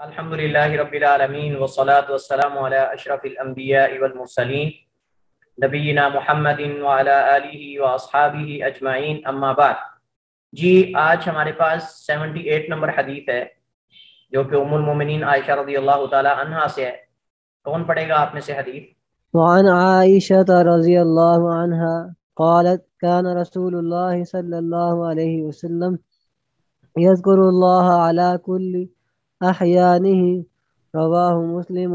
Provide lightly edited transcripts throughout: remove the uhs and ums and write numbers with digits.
الحمدللہ رب العالمین والصلاة والسلام علی اشرف الانبیاء والمرسلین نبینا محمد وعلی آلہ واصحابہ اجمعین، اما بعد۔ جی آج ہمارے پاس 78 نمبر حدیث ہے جو کہ ام المومنین عائشہ رضی اللہ تعالی عنہا سے ہے۔ کون پڑھے گا آپ میں سے حدیث؟ وعن عائشة رضي الله عنها قالت كان رسول الله صلى الله عليه وسلم يذكر الله على كل أحيانه رواه مسلم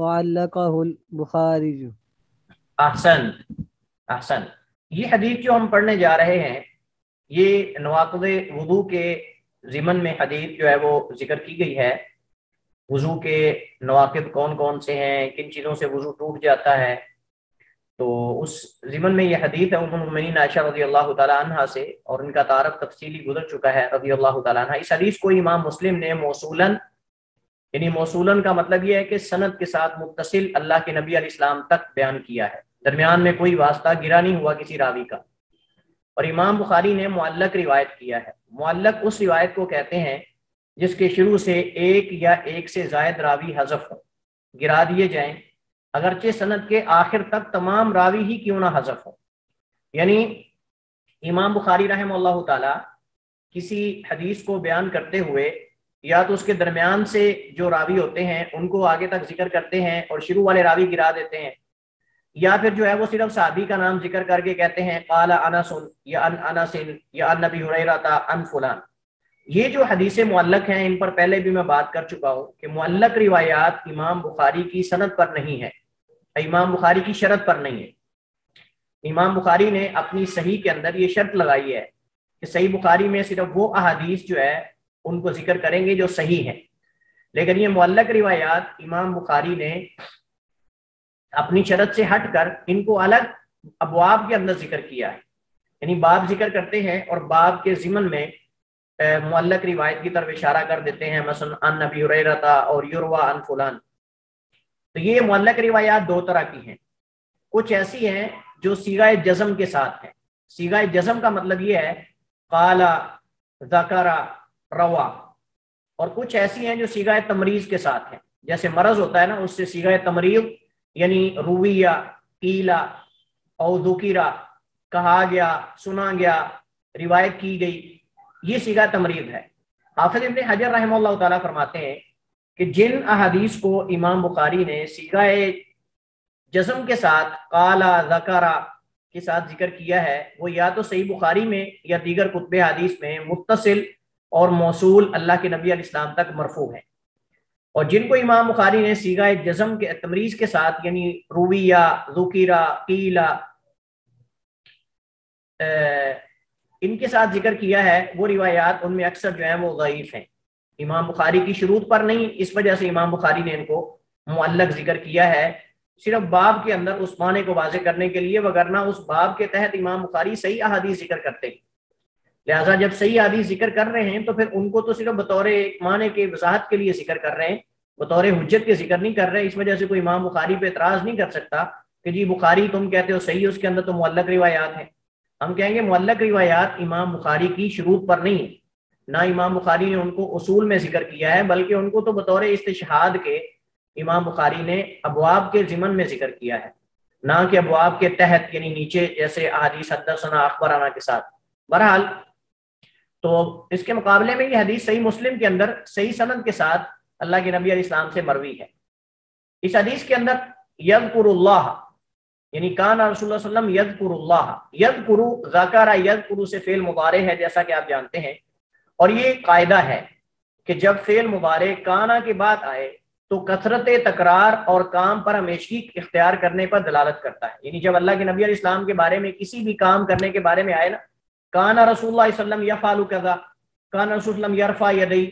وعلقه البخاري۔ احسن یہ حدیث جو ہم پڑھنے جا رہے ہیں یہ نواقض وضو کے ضمن میں حدیث جو ہے وہ ذکر کی گئی ہے۔ وضو کے نواقض کون کون سے ہیں، کن چیزوں سے وضو ٹوٹ جاتا ہے، تو اس ضمن میں یہ حدیث ہے ام المؤمنین عائشہ رضی اللہ تعالی عنہا سے، اور ان کا تعارف تفصیلی گزر چکا ہے رضی اللہ تعالی عنہ۔ اس حدیث کو امام مسلم نے موصولاً، یعنی موصولاً کا مطلب یہ ہے کہ سند کے ساتھ متصل اللہ کے نبی علیہ السلام تک بیان کیا ہے، درمیان میں کوئی واسطہ گرا نہیں ہوا کسی راوی کا۔ اور امام بخاری نے معلق روایت کیا ہے۔ معلق اس روایت کو کہتے ہیں جس کے شروع سے ایک یا ایک سے زائد راوی حذف ہو، گرا دیے جائیں، اگرچہ سند کے آخر تک تمام راوی ہی کیوں نہ حذف ہو۔ یعنی امام بخاری رحمہ اللہ تعالی کسی حدیث کو بیان کرتے ہوئے یا تو اس کے درمیان سے جو راوی ہوتے ہیں ان کو آگے تک ذکر کرتے ہیں اور شروع والے راوی گرا دیتے ہیں، یا پھر جو ہے وہ صرف صحابی کا نام ذکر کر کے کہتے ہیں قال انس یا ان انس یا ان نبی ہریرہ ان فلان۔ یہ جو حدیث معلق ہیں ان پر پہلے بھی میں بات کر چکا ہوں کہ معلق روایات امام بخاری کی سند پر نہیں ہے، امام بخاری کی شرط پر نہیں ہے۔ امام بخاری نے اپنی صحیح کے اندر یہ شرط لگائی ہے کہ صحیح بخاری میں صرف وہ احادیث جو ہے ان کو ذکر کریں گے جو صحیح ہیں، لیکن یہ معلق روایات امام بخاری نے اپنی شرط سے ہٹ کر ان کو الگ ابواب کے اندر ذکر کیا ہے، یعنی باب ذکر کرتے ہیں اور باب کے ضمن میں معلق روایت کی طرف اشارہ کر دیتے ہیں، مثلا ان نبی ہریرہ اور یروى عن فلان۔ تو یہ معلق روایات دو طرح کی ہیں، کچھ ایسی ہیں جو صیغہ جزم کے ساتھ ہیں۔ صیغہ جزم کا مطلب یہ ہے قال، ذکر، روا، اور کچھ ایسی ہیں جو صیغہ تمریض کے ساتھ ہیں، جیسے مرض ہوتا ہے نا، اس سے صیغہ تمریض یعنی رویہ، قیلا او ذکرہ، کہا گیا، سنا گیا، روایت کی گئی، یہ صیغہ تمریض ہے۔ حافظ ابن حجر رحمہ اللہ تعالیٰ فرماتے ہیں کہ جن احادیث کو امام بخاری نے صیغہ جزم کے ساتھ قال، ذکر کے ساتھ ذکر کیا ہے وہ یا تو صحیح بخاری میں یا دیگر کتب حدیث میں متصل اور موصول اللہ کے نبی علیہ السلام تک مرفوع ہے، اور جن کو امام بخاری نے صیغہ جزم کے تمریز کے ساتھ یعنی رویہ، ذکرہ، قیلا ان کے ساتھ ذکر کیا ہے، وہ روایات ان میں اکثر جو ہیں وہ ضعیف ہیں، امام بخاری کی شروط پر نہیں، اس وجہ سے امام بخاری نے ان کو معلق ذکر کیا ہے صرف باب کے اندر اس معنی کو واضح کرنے کے لیے، وگرنہ اس باب کے تحت امام بخاری صحیح احادیث ذکر کرتے ہیں۔ لہٰذا جب صحیح حدیث ذکر کر رہے ہیں تو پھر ان کو تو صرف بطور معنی کے وضاحت کے لیے ذکر کر رہے ہیں، بطور حجت کے ذکر نہیں کر رہے۔ اس وجہ سے کوئی امام بخاری پہ اعتراض نہیں کر سکتا کہ جی بخاری تم کہتے ہو صحیح، اس کے اندر تو معلق روایات ہیں۔ ہم کہیں گے معلق روایات امام بخاری کی شروط پر نہیں ہے، نہ امام بخاری نے ان کو اصول میں ذکر کیا ہے، بلکہ ان کو تو بطور استشہاد کے امام بخاری نے ابواب کے ضمن میں ذکر کیا ہے، نہ کہ ابواب کے تحت یعنی نیچے جیسے احادیث حدثنا اخبرنا کے ساتھ۔ بہرحال تو اس کے مقابلے میں یہ حدیث صحیح مسلم کے اندر صحیح سند کے ساتھ اللہ کے نبی علیہ السلام سے مروی ہے۔ اس حدیث کے اندر یذکر اللہ یعنی کان رسول اللہ صلی اللہ علیہ وسلم یذکر اللہ، یذکر، ذکر یذکر سے فعل مضارع ہے جیسا کہ آپ جانتے ہیں، اور یہ قاعدہ ہے کہ جب فعل مضارع کانا کے بعد آئے تو کثرت تکرار اور کام پر ہمیشگی اختیار کرنے پر دلالت کرتا ہے۔ یعنی جب اللہ کے نبی علیہ السلام کے بارے میں کسی بھی کام کرنے کے بارے میں آئے نا، کان رسول اللہ صلی اللہ علیہ وسلم یفعل کذا، کان رسول اللہ یرفع یدی،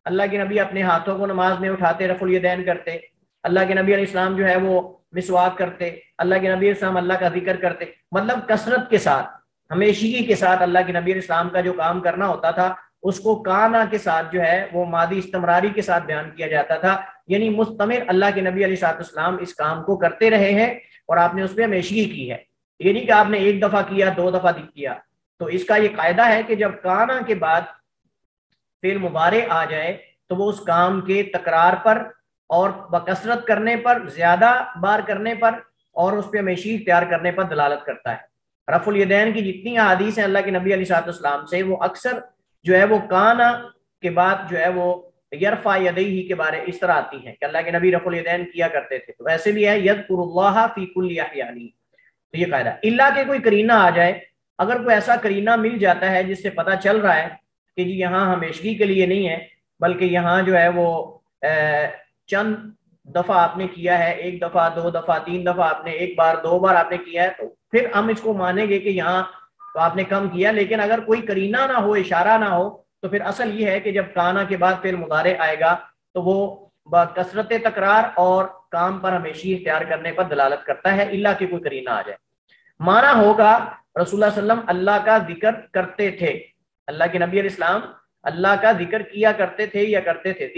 اللہ کے نبی اپنے ہاتھوں کو نماز میں اٹھاتے، رفع الیدین کرتے، اللہ کے نبی علیہ السلام جو ہے وہ مسواک کرتے، اللہ کے نبی علیہ السلام اللہ کا ذکر کرتے، مطلب کثرت کے ساتھ، ہمیشگی کے ساتھ اللہ کے نبی علیہ السلام کا جو کام کرنا ہوتا تھا اس کو کانا کے ساتھ جو ہے وہ ماضی استمراری کے ساتھ بیان کیا جاتا تھا، یعنی مستمر اللہ کے نبی علیہ السلام اس کام کو کرتے رہے ہیں اور آپ نے اس میں ہمیشگی کی ہے، یہ نہیں کہ آپ نے ایک دفعہ کیا، دو دفعہ کیا۔ تو اس کا یہ قاعدہ ہے کہ جب کانا کے بعد فعل مضارع آ جائے تو وہ اس کام کے تکرار پر اور بکثرت کرنے پر، زیادہ بار کرنے پر اور اس پہ ہمیشہ اختیار کرنے پر دلالت کرتا ہے۔ رفع الیدین کی جتنی احادیث ہیں اللہ کے نبی علیہ السلام سے، وہ اکثر جو ہے وہ کانا کے بعد جو ہے وہ یرفع یدیہ کے بارے اس طرح آتی ہیں کہ اللہ کے نبی رفع الیدین کیا کرتے تھے۔ تو ویسے بھی ہے یذکر اللہ فی کل احیانہ، تو یہ قاعدہ اللہ کے کوئی کرینہ آ جائے، اگر کوئی ایسا کرینہ مل جاتا ہے جس سے پتہ چل رہا ہے کہ جی یہاں ہمیشگی کے لیے نہیں ہے بلکہ یہاں جو ہے وہ چند دفعہ آپ نے کیا ہے، ایک دفعہ، دو دفعہ، تین دفعہ آپ نے، ایک بار، دو بار آپ نے کیا ہے، تو پھر ہم اس کو مانیں گے کہ یہاں تو آپ نے کم کیا۔ لیکن اگر کوئی کرینہ نہ ہو، اشارہ نہ ہو، تو پھر اصل یہ ہے کہ جب کانا کے بعد پھر مضارع آئے گا تو وہ بکثرت تکرار اور کام پر ہمیشہ اختیار کرنے پر دلالت کرتا ہے، اللہ کے کوئی کرینہ آ جائے۔ مانا ہوگا رسول اللہ صلی اللہ علیہ وسلم اللہ کا ذکر کرتے تھے، اللہ کے نبی علیہ السلام اللہ کا ذکر کیا کرتے تھے یا کرتے تھے۔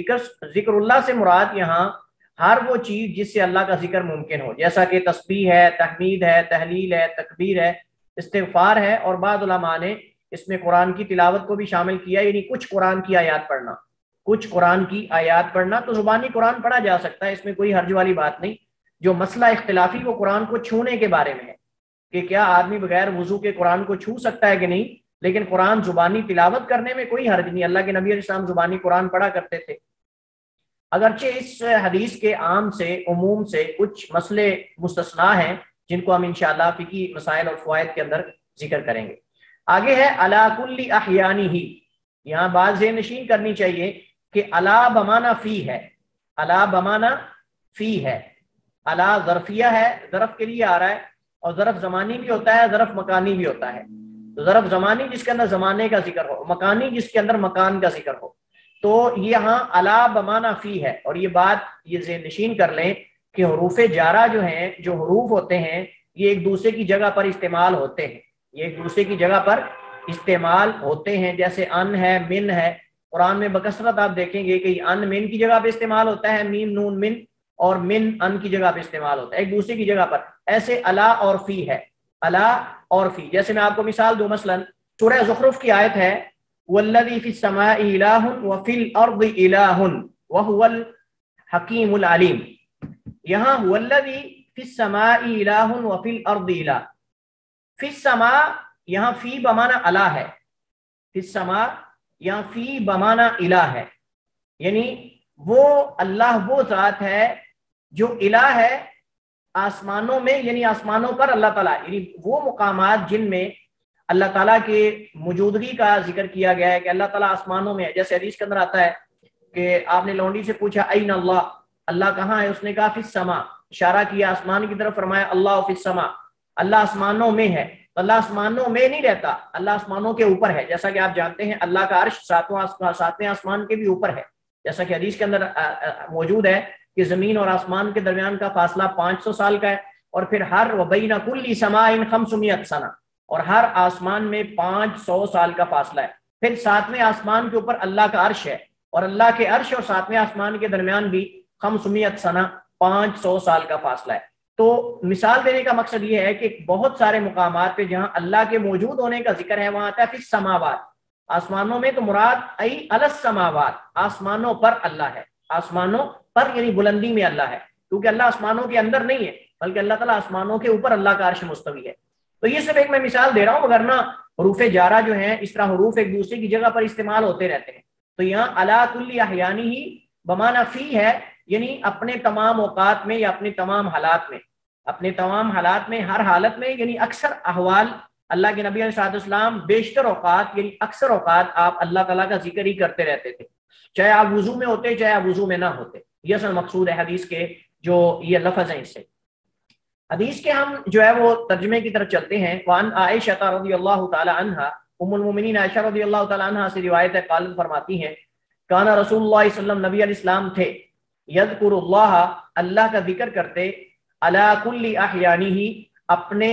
ذکر اللہ سے مراد یہاں ہر وہ چیز جس سے اللہ کا ذکر ممکن ہو، جیسا کہ تسبیح ہے، تحمید ہے، تحلیل ہے، تکبیر ہے، استغفار ہے، اور بعض علماء نے اس میں قرآن کی تلاوت کو بھی شامل کیا، یعنی کچھ قرآن کی آیات پڑھنا، کچھ قرآن کی آیات پڑھنا۔ تو زبانی قرآن پڑھا جا سکتا ہے، اس میں کوئی حرج والی بات نہیں۔ جو مسئلہ اختلافی وہ قرآن کو چھونے کے بارے میں ہے کہ کیا آدمی بغیر وضو کے قرآن کو چھو سکتا ہے کہ نہیں، لیکن قرآن زبانی تلاوت کرنے میں کوئی حرج نہیں۔ اللہ کے نبی علیہ السلام زبانی قرآن پڑھا کرتے تھے، اگرچہ اس حدیث کے عام سے، عموم سے کچھ مسئلے مستثنا ہیں جن کو ہم انشاءاللہ فقہی مسائل اور فوائد کے اندر ذکر کریں گے۔ آگے ہے علی کل احیانہ، یہاں بات ذہن نشین کرنی چاہیے کہ علی بمانا فی ہے، علی بمانا فی ہے، علی ظرفیہ ہے، ظرف کے لیے آ رہا ہے، اور ظرف زمانی بھی ہوتا ہے، ظرف مکانی بھی ہوتا ہے۔ تو ظرف زمانی جس کے اندر زمانے کا ذکر ہو، مکانی جس کے اندر مکان کا ذکر ہو، تو یہاں علی بمانا فی ہے۔ اور یہ بات یہ ذہن نشین کر لیں کہ حروف جارہ جو ہیں، جو حروف ہوتے ہیں، یہ ایک دوسرے کی جگہ پر استعمال ہوتے ہیں، یہ ایک دوسرے کی جگہ پر استعمال ہوتے ہیں۔ جیسے ان ہے، من ہے، قرآن میں بکثرت آپ دیکھیں گے کہ ان من کی جگہ پہ استعمال ہوتا ہے، میم نون من، اور من ان کی جگہ پہ استعمال ہوتا ہے، ایک دوسرے کی جگہ پر۔ ایسے علی اور فی ہے، علی اور فی۔ جیسے میں آپ کو مثال دوں، مثلا سورہ زخرف کی آیت ہے وَالَّذِي فِي السَّمَاءِ إِلَٰهٌ وَفِي الْأَرْضِ إِلَٰهٌ وَهُوَ الْحَكِيمُ الْعَلِيمُ۔ یہاں وَالَّذِي فِي السَّمَاءِ إِلَٰهٌ وَفِي الْأَرْضِ إِلَٰهٌ، فِي السَّمَاء یہاں فی بمانا علی ہے، فی السَّمَاء یہاں فی بمانا الہ ہے، یعنی وہ اللہ وہ ذات ہے جو الہ ہے آسمانوں میں، یعنی آسمانوں پر اللہ تعالیٰ، یعنی وہ مقامات جن میں اللہ تعالیٰ کے موجودگی کا ذکر کیا گیا ہے کہ اللہ تعالیٰ آسمانوں میں ہے۔ جیسے حدیث کے اندر آتا ہے کہ آپ نے لونڈی سے پوچھا این اللہ، اللہ کہاں ہے؟ اس نے کہا فی السماء، اشارہ کیا آسمان کی طرف، فرمایا اللہ فی السماء، اللہ آسمانوں میں ہے۔ اللہ آسمانوں میں نہیں رہتا، اللہ آسمانوں کے اوپر ہے۔ جیسا کہ آپ جانتے ہیں اللہ کا عرش ساتویں آسمان کے بھی اوپر ہے، جیسا کہ حدیث کے اندر موجود ہے کہ زمین اور آسمان کے درمیان کا فاصلہ 500 سال کا ہے، اور پھر ہر وبین کل سماء 500 سنہ، اور ہر آسمان میں 500 سال کا فاصلہ ہے۔ پھر ساتویں آسمان کے اوپر اللہ کا عرش ہے، اور اللہ کے عرش اور ساتویں آسمان کے درمیان بھی 500 سنہ، 500 سال کا فاصلہ ہے۔ تو مثال دینے کا مقصد یہ ہے کہ بہت سارے مقامات پہ جہاں اللہ کے موجود ہونے کا ذکر ہے وہاں آتا ہے فی السماوات، آسمانوں میں، تو مراد ای علی السماوات، آسمانوں پر اللہ ہے، آسمانوں پر یعنی بلندی میں اللہ ہے، کیونکہ اللہ آسمانوں کے اندر نہیں ہے بلکہ اللہ تعالیٰ آسمانوں کے اوپر اللہ کا عرش مستوی ہے۔ تو یہ صرف ایک میں مثال دے رہا ہوں، ورنہ حروف جارہ جو ہیں اس طرح حروف ایک دوسرے کی جگہ پر استعمال ہوتے رہتے ہیں۔ تو یہاں علی کل احیانہ ہی بمانا فی ہے، یعنی اپنے تمام اوقات میں یا اپنے تمام حالات میں، اپنے تمام حالات میں، ہر حالت میں، یعنی اکثر احوال اللہ کے نبی علیہ السلام بیشتر اوقات یعنی اکثر اوقات آپ اللہ تعالیٰ کا ذکر ہی کرتے رہتے تھے، چاہے آپ وضو میں ہوتے چاہے آپ وضو میں نہ ہوتے۔ یہ اصل مقصود ہے حدیث کے جو یہ لفظ ہیں اس سے۔ حدیث کے ہم جو ہے وہ ترجمے کی طرف چلتے ہیں۔ وعن عائشہ رضی اللہ تعالی عنہا، ام المومنین عائشہ رضی اللہ تعالی عنہا سے روایت ہے، قالت فرماتی ہیں کان رسول اللہ صلی اللہ علیہ وسلم، نبی علیہ السلام تھے، یذکر اللہ، اللہ کا ذکر کرتے، علی کل احیانہ، اپنے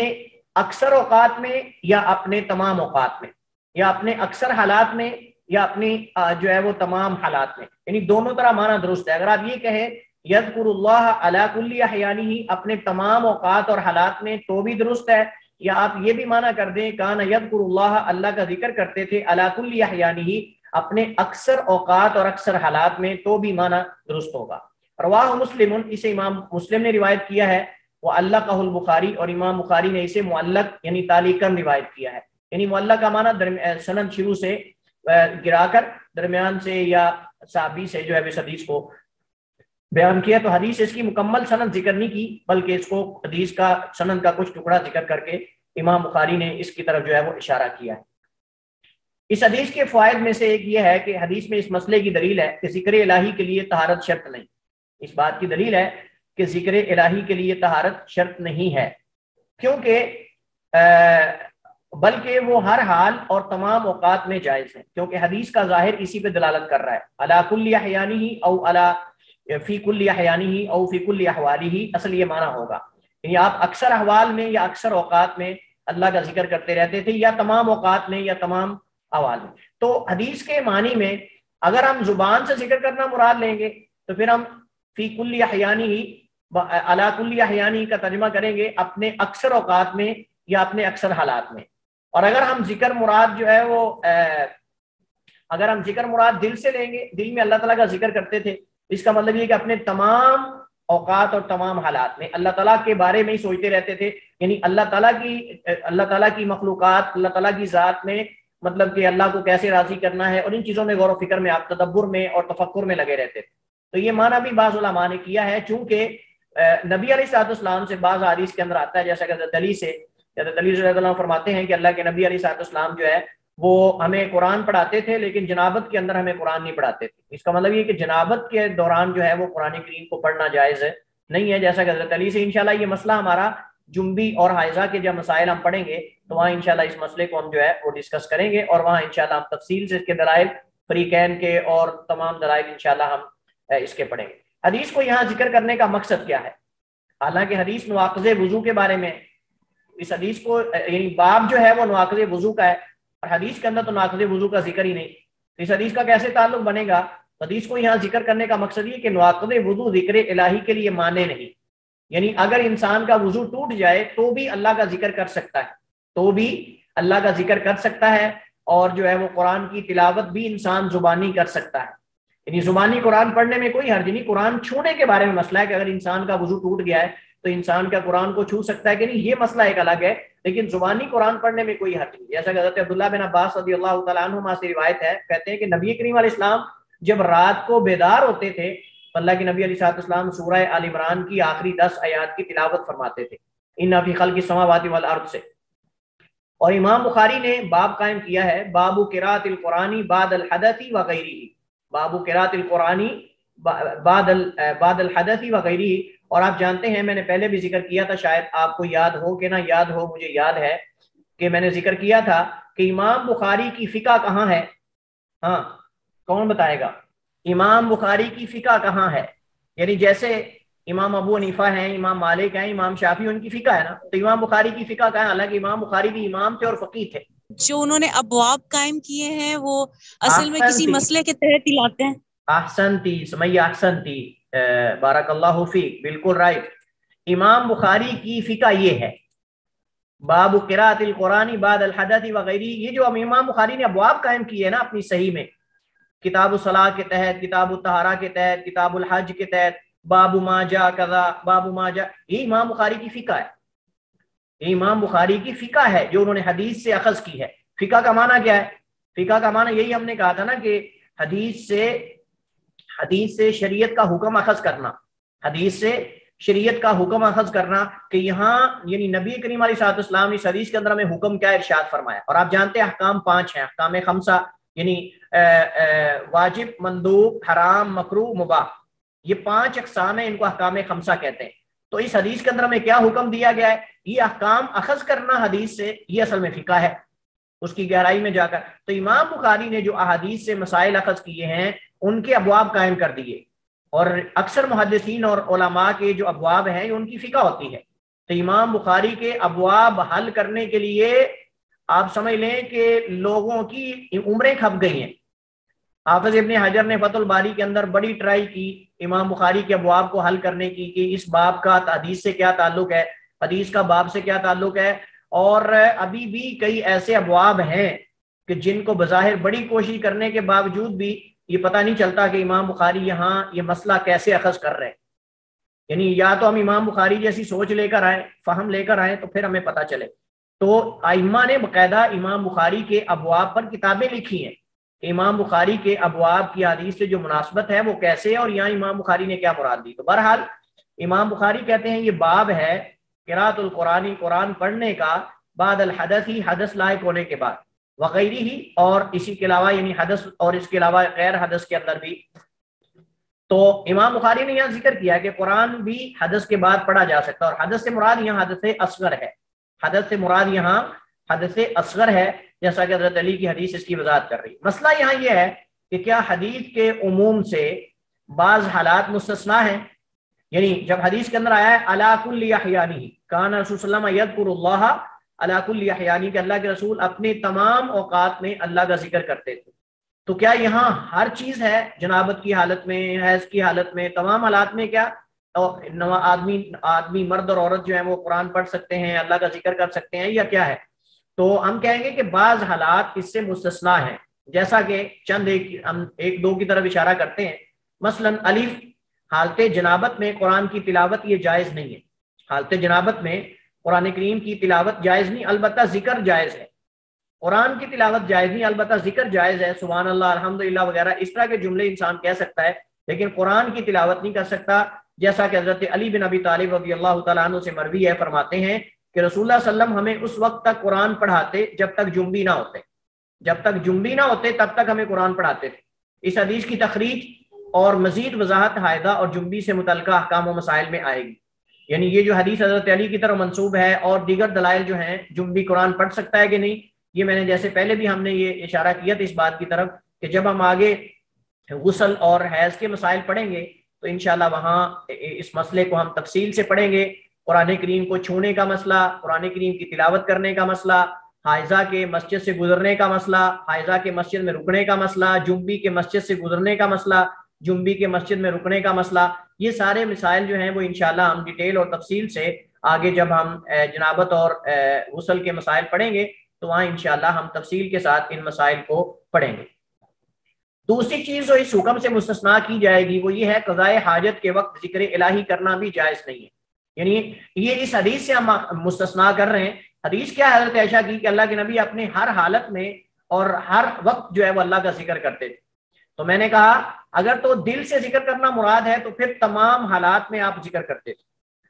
اکثر اوقات میں یا اپنے تمام اوقات میں، یا اپنے اکثر حالات میں یا اپنی جو ہے وہ تمام حالات میں، یعنی دونوں طرح معنی درست ہے۔ اگر آپ یہ کہیں یذکر اللہ علی کل احیانہ، اپنے تمام اوقات اور حالات میں، تو بھی درست ہے، یا آپ یہ بھی معنی کر دیں کان یذکر اللہ، اللہ کا ذکر کرتے تھے، علی کل احیانہ، اپنے اکثر اوقات اور اکثر حالات میں تو بھی معنی درست ہوگا۔ رواہ مسلم، اسے امام مسلم نے روایت کیا ہے، وہ علقہ البخاری، اور امام بخاری نے اسے معلق یعنی تعلیقاً روایت کیا ہے۔ یعنی معلق کا معنی سند شروع سے گرا کر درمیان سے یا صحابی سے جو ہے اس حدیث کو بیان کیا، تو حدیث اس کی مکمل سند ذکر نہیں کی، بلکہ اس کو حدیث کا سند کا کچھ ٹکڑا ذکر کر کے امام بخاری نے اس کی طرف جو ہے وہ اشارہ کیا ہے۔ اس حدیث کے فوائد میں سے ایک یہ ہے کہ حدیث میں اس مسئلے کی دلیل ہے کہ ذکر الہی کے لیے طہارت شرط نہیں۔ اس بات کی دلیل ہے کہ ذکر الہی کے لیے طہارت شرط نہیں ہے، کیونکہ بلکہ وہ ہر حال اور تمام اوقات میں جائز ہے، کیونکہ حدیث کا ظاہر اسی پہ دلالت کر رہا ہے، علی کل احیانہ او علی فی کل احیانہ او فی کل احوالہ، اصل یہ معنی ہوگا یعنی آپ اکثر احوال میں یا اکثر اوقات میں اللہ کا ذکر کرتے رہتے تھے، یا تمام اوقات میں یا تمام احوال میں۔ تو حدیث کے معنی میں اگر ہم زبان سے ذکر کرنا مراد لیں گے تو پھر ہم فی کل احیانہ علی کل احیانہ کا ترجمہ کریں گے اپنے اکثر اوقات میں یا اپنے اکثر حالات میں۔ اور اگر ہم ذکر مراد جو ہے وہ اگر ہم ذکر مراد دل سے لیں گے، دل میں اللہ تعالیٰ کا ذکر کرتے تھے، اس کا مطلب یہ کہ اپنے تمام اوقات اور تمام حالات میں اللہ تعالیٰ کے بارے میں ہی سوچتے رہتے تھے، یعنی اللہ تعالیٰ کی مخلوقات، اللہ تعالیٰ کی ذات میں، مطلب کہ اللہ کو کیسے راضی کرنا ہے، اور ان چیزوں میں غور و فکر میں آپ تدبر میں اور تفکر میں لگے رہتے تھے۔ تو یہ معنی بھی بعض علماء نے کیا ہے، چونکہ نبی علیہ الصلوۃ والسلام سے بعض حدیث کے اندر آتا ہے، جیسا کہ حضرت علی رضی اللہ عنہ فرماتے ہیں کہ اللہ کے نبی علیہ الصلوۃ والسلام جو ہے وہ ہمیں قرآن پڑھاتے تھے، لیکن جنابت کے اندر ہمیں قرآن نہیں پڑھاتے تھے۔ اس کا مطلب یہ کہ جنابت کے دوران جو ہے وہ قرآن کریم کو پڑھنا جائز نہیں ہے، جیسا کہ حضرت علی سے انشاءاللہ یہ مسئلہ ہمارا جنبی اور حائضہ کے جب مسائل ہم پڑھیں گے تو وہاں انشاءاللہ اس مسئلے کو ہم جو ہے وہ ڈسکس کریں گے، اور وہاں انشاءاللہ ہم تفصیل سے اس کے دلائل فریقین کے اور تمام دلائل انشاءاللہ ہم اس کے پڑھیں گے۔ حدیث کو یہاں ذکر کرنے کا مقصد کیا ہے؟ حالانکہ حدیث نواقض وضو کے بارے میں، اس حدیث کو یعنی باب جو ہے وہ نواقض وضو کا ہے، اور حدیث کے اندر تو نواقض وضو کا ذکر ہی نہیں، تو اس حدیث کا کیسے تعلق بنے گا؟ حدیث کو یہاں ذکر کرنے کا مقصد یہ کہ نواقض وضو ذکر الہی کے لیے مانے نہیں، یعنی اگر انسان کا وضو ٹوٹ جائے تو بھی اللہ کا ذکر کر سکتا ہے، تو بھی اللہ کا ذکر کر سکتا ہے، اور جو ہے وہ قرآن کی تلاوت بھی انسان زبانی کر سکتا ہے، یعنی زبانی قرآن پڑھنے میں کوئی حرج نہیں۔ قرآن چھونے کے بارے میں مسئلہ ہے کہ اگر انسان کا وضو ٹوٹ گیا ہے تو انسان کا قرآن کو چھو سکتا ہے کہ نہیں، یہ مسئلہ ایک الگ ہے، لیکن زبانی قرآن پڑھنے میں کوئی حرج نہیں۔ جیسا کہ حضرت عبداللہ بن عباس رضی اللہ تعالیٰ عنہما سے روایت ہے، کہتے ہیں کہ نبی کریم علیہ السلام جب رات کو بیدار ہوتے تھے تو اللہ کے نبی علیہ السلام سورہ آل عمران کی آخری 10 آیات کی تلاوت فرماتے تھے، ان فی خلق السماوات والارض سے۔ اور امام بخاری نے باب قائم کیا ہے، باب قراءۃ القرآن بعد الحدث وغیرہ، باب قراءۃ القرآن بعد الحدث وغیرہ۔ اور آپ جانتے ہیں، میں نے پہلے بھی ذکر کیا تھا، شاید آپ کو یاد ہو کہ نہ یاد ہو، مجھے یاد ہے کہ میں نے ذکر کیا تھا کہ امام بخاری کی فقہ کہاں ہے؟ ہاں کون بتائے گا؟ امام بخاری کی فقہ کہاں ہے؟ یعنی جیسے امام ابو حنیفہ ہیں، امام مالک ہیں، امام شافعی، ان کی فقہ ہے نا، تو امام بخاری کی فقہ کہاں ہے؟ حالانکہ امام بخاری بھی امام تھے اور فقیہ تھے۔ جو انہوں نے ابواب قائم کیے ہیں وہ اصل میں کسی مسئلے کے تحت ہی لاتے ہیں۔ احسنتی سمیہ، احسنتی، بارک اللہ فیک، بالکل رائٹ۔ امام بخاری کی فقہ یہ ہے، باب قراءۃ القرآن بعد الحدث وغیرہ، یہ جو امام بخاری نے ابواب قائم کیے ہیں نا اپنی صحیح میں، کتاب الصلاۃ کے تحت، کتاب الطہارہ کے تحت، کتاب الحج کے تحت، باب ما جاء کذا، باب ما جاء، یہ امام بخاری کی فقہ ہے، یہ امام بخاری کی فقہ ہے جو انہوں نے حدیث سے اخذ کی ہے۔ فقہ کا معنی کیا ہے؟ فقہ کا معنی یہی ہم نے کہا تھا نا کہ حدیث سے شریعت کا حکم اخذ کرنا، حدیث سے شریعت کا حکم اخذ کرنا، کہ یہاں یعنی نبی کریم علیہ الصلوۃ والسلام اس حدیث کے اندر ہمیں حکم کیا ارشاد فرمایا۔ اور آپ جانتے ہیں احکام 5 ہیں، احکام خمسہ، یعنی واجب، مندوب، حرام، مکروہ، مباح، یہ 5 اقسام ہیں، ان کو احکام خمسہ کہتے ہیں۔ تو اس حدیث کے اندر ہمیں کیا حکم دیا گیا ہے؟ یہ احکام اخذ کرنا حدیث سے، یہ اصل میں فقہ ہے، اس کی گہرائی میں جا کر۔ تو امام بخاری نے جو احادیث سے مسائل اخذ کیے ہیں ان کے ابواب قائم کر دیے، اور اکثر محدثین اور علماء کے جو ابواب ہیں ان کی فقہ ہوتی ہے۔ تو امام بخاری کے ابواب حل کرنے کے لیے آپ سمجھ لیں کہ لوگوں کی عمریں کھپ گئی ہیں۔ حافظ ابن حجر نے فتح الباری کے اندر بڑی ٹرائی کی امام بخاری کے ابواب کو حل کرنے کی، کہ اس باب کا حدیث سے کیا تعلق ہے، حدیث کا باب سے کیا تعلق ہے، اور ابھی بھی کئی ایسے ابواب ہیں کہ جن کو بظاہر بڑی کوشش کرنے کے باوجود بھی یہ پتہ نہیں چلتا کہ امام بخاری یہاں یہ مسئلہ کیسے اخذ کر رہے ہیں. یعنی یا تو ہم امام بخاری جیسی سوچ لے کر آئیں، فہم لے کر آئیں، تو پھر ہمیں پتہ چلے. تو ائمہ نے باقاعدہ امام بخاری کے ابواب پر کتابیں لکھی ہیں کہ امام بخاری کے ابواب کی حدیث سے جو مناسبت ہے وہ کیسے ہے، اور یہاں امام بخاری نے کیا مراد دی. تو بہرحال امام بخاری کہتے ہیں یہ باب ہے قراءۃ القرآن، قرآن پڑھنے کا، بعد الحدث، حدث لاحق ہونے کے بعد، وغیرہ ہی، اور اسی کے علاوہ یعنی حدث اور اس کے علاوہ غیر حدث کے اندر بھی. تو امام بخاری نے یہاں ذکر کیا کہ قرآن بھی حدث کے بعد پڑھا جا سکتا ہے، اور حدث سے مراد یہاں حدث اصغر ہے. حدث سے مراد یہاں حدث اصغر ہے، جیسا کہ حضرت علی کی حدیث اس کی وضاحت کر رہی ہے. مسئلہ یہاں یہ ہے کہ کیا حدیث کے عموم سے بعض حالات مستثنا ہیں؟ یعنی جب حدیث کے اندر آیا ہے علی کل احیانہ کان رسول صلی اللہ علیہ وسلم یذکر اللہ علی کل احیانہ، کہ اللہ کے رسول اپنے تمام اوقات میں اللہ کا ذکر کرتے تھے، تو کیا یہاں ہر چیز ہے؟ جنابت کی حالت میں، حیض کی حالت میں، تمام حالات میں کیا آدمی مرد اور عورت جو ہیں وہ قرآن پڑھ سکتے ہیں، اللہ کا ذکر کر سکتے ہیں، یا کیا ہے؟ تو ہم کہیں گے کہ بعض حالات اس سے مستثنا ہیں، جیسا کہ چند ایک دو کی طرف اشارہ کرتے ہیں. مثلا الف، حالت جنابت میں قرآن کی تلاوت یہ جائز نہیں ہے. حالت جنابت میں قرآن کریم کی تلاوت جائز نہیں، البتہ ذکر جائز ہے. قرآن کی تلاوت جائز نہیں، البتہ ذکر جائز ہے، سبحان اللہ، الحمدللہ وغیرہ اس طرح کے جملے انسان کہہ سکتا ہے، لیکن قرآن کی تلاوت نہیں کر سکتا. جیسا کہ حضرت علی بن ابی طالب رضی اللہ تعالیٰ عنہ سے مروی ہے، فرماتے ہیں کہ رسول اللہ صلی اللہ علیہ وسلم ہمیں اس وقت تک قرآن پڑھاتے جب تک جنبی نہ ہوتے، جب تک جنبی نہ ہوتے تب تک ہمیں قرآن پڑھاتے تھے. اس حدیث کی تخریج اور مزید وضاحت حائضہ اور جنبی سے متعلقہ احکام و مسائل میں آئے گی. یعنی یہ جو حدیث حضرت علی کی طرف منسوب ہے اور دیگر دلائل جو ہیں جنبی قرآن پڑھ سکتا ہے کہ نہیں، یہ میں نے جیسے پہلے بھی ہم نے یہ اشارہ کیا تھا اس بات کی طرف کہ جب ہم آگے غسل اور حیض کے مسائل پڑھیں گے تو انشاءاللہ وہاں اس مسئلے کو ہم تفصیل سے پڑھیں گے. قرآن کریم کو چھونے کا مسئلہ، قرآن کریم کی تلاوت کرنے کا مسئلہ، حائضہ کے مسجد سے گزرنے کا مسئلہ، حائضہ کے مسجد میں رکنے کا مسئلہ، جنبی کے مسجد سے گزرنے کا مسئلہ، جنبی کے مسجد میں رکنے کا مسئلہ، یہ سارے مسائل جو ہیں وہ انشاءاللہ ہم ڈیٹیل اور تفصیل سے آگے جب ہم جنابت اور غسل کے مسائل پڑھیں گے تو وہاں انشاءاللہ ہم تفصیل کے ساتھ ان مسائل کو پڑھیں گے. دوسری چیز جو اس حکم سے مستثنا کی جائے گی وہ یہ ہے قضاء حاجت کے وقت ذکر الہی کرنا بھی جائز نہیں ہے. یعنی یہ اس حدیث سے ہم مستثنا کر رہے ہیں. حدیث کیا ہے حضرت عائشہ کی کہ اللہ کے نبی اپنے ہر حالت میں اور ہر وقت جو ہے وہ اللہ کا ذکر کرتے تھے. تو میں نے کہا اگر تو دل سے ذکر کرنا مراد ہے تو پھر تمام حالات میں آپ ذکر کرتے تھے،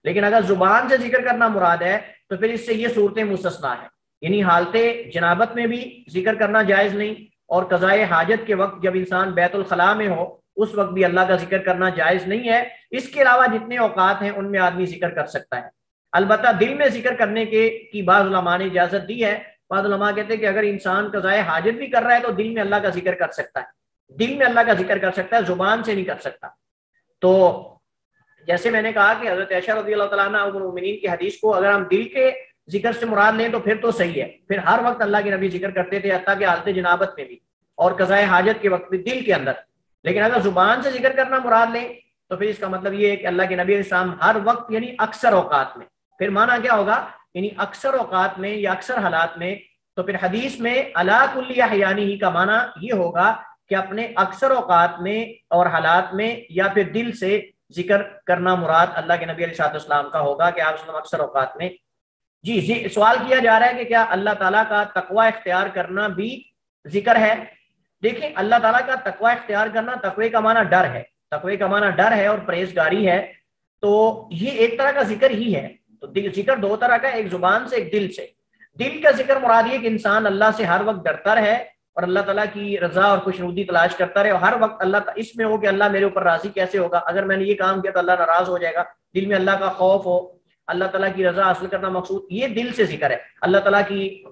لیکن اگر زبان سے ذکر کرنا مراد ہے تو پھر اس سے یہ صورتیں مستثنا ہیں. یعنی حالت جنابت میں بھی ذکر کرنا جائز نہیں، اور قضاء حاجت کے وقت جب انسان بیت الخلاء میں ہو اس وقت بھی اللہ کا ذکر کرنا جائز نہیں ہے. اس کے علاوہ جتنے اوقات ہیں ان میں آدمی ذکر کر سکتا ہے. البتہ دل میں ذکر کرنے کی بعض علماء نے اجازت دی ہے. بعض علماء کہتے ہیں کہ اگر انسان قضاء حاجت بھی کر رہا ہے تو دل میں اللہ کا ذکر کر سکتا ہے، دل میں اللہ کا ذکر کر سکتا ہے، زبان سے نہیں کر سکتا. تو جیسے میں نے کہا کہ حضرت عائشہ رضی اللہ تعالیٰ عنہ ام المؤمنین کی حدیث کو اگر ہم دل کے ذکر سے مراد لیں تو پھر تو صحیح ہے، پھر ہر وقت اللہ کے نبی ذکر کرتے تھے حتیٰ کہ حالت جنابت میں بھی اور قضاء حاجت کے وقت بھی دل کے اندر. لیکن اگر زبان سے ذکر کرنا مراد لیں تو پھر اس کا مطلب یہ ہے کہ اللہ کے نبی علیہ السلام ہر وقت یعنی اکثر اوقات میں، پھر معنی کیا ہوگا یعنی اکثر اوقات میں یا اکثر حالات میں. تو پھر حدیث میں علی کل احیانہ کا معنی یہ ہوگا کہ اپنے اکثر اوقات میں اور حالات میں یا پھر دل سے ذکر کرنا مراد اللہ کے نبی علیہ السلام کا ہوگا کہ آپ اکثر اوقات میں. جی سوال کیا جا رہا ہے کہ کیا اللہ تعالیٰ کا تقوی اختیار کرنا بھی ذکر ہے؟ دیکھیں اللہ تعالیٰ کا تقوی اختیار کرنا، تقوی کا معنی ڈر ہے، تقوی کا معنی ڈر ہے اور پرہیزگاری ہے. تو یہ ایک طرح کا ذکر ہی ہے. تو ذکر دو طرح کا، ایک زبان سے ایک دل سے. دل کا ذکر مراد یہ کہ انسان اللہ سے ہر وقت ڈرتا رہے اور اللہ تعالیٰ کی رضا اور خوشنودی تلاش کرتا رہے، اور ہر وقت اللہ اس میں ہو کہ اللہ میرے اوپر راضی کیسے ہوگا، اگر میں نے یہ کام کیا تو اللہ ناراض ہو جائے گا. دل میں اللہ کا خوف ہو، اللہ تعالیٰ کی رضا حاصل کرنا مقصود، یہ دل سے ذکر ہے. اللہ تعالیٰ کی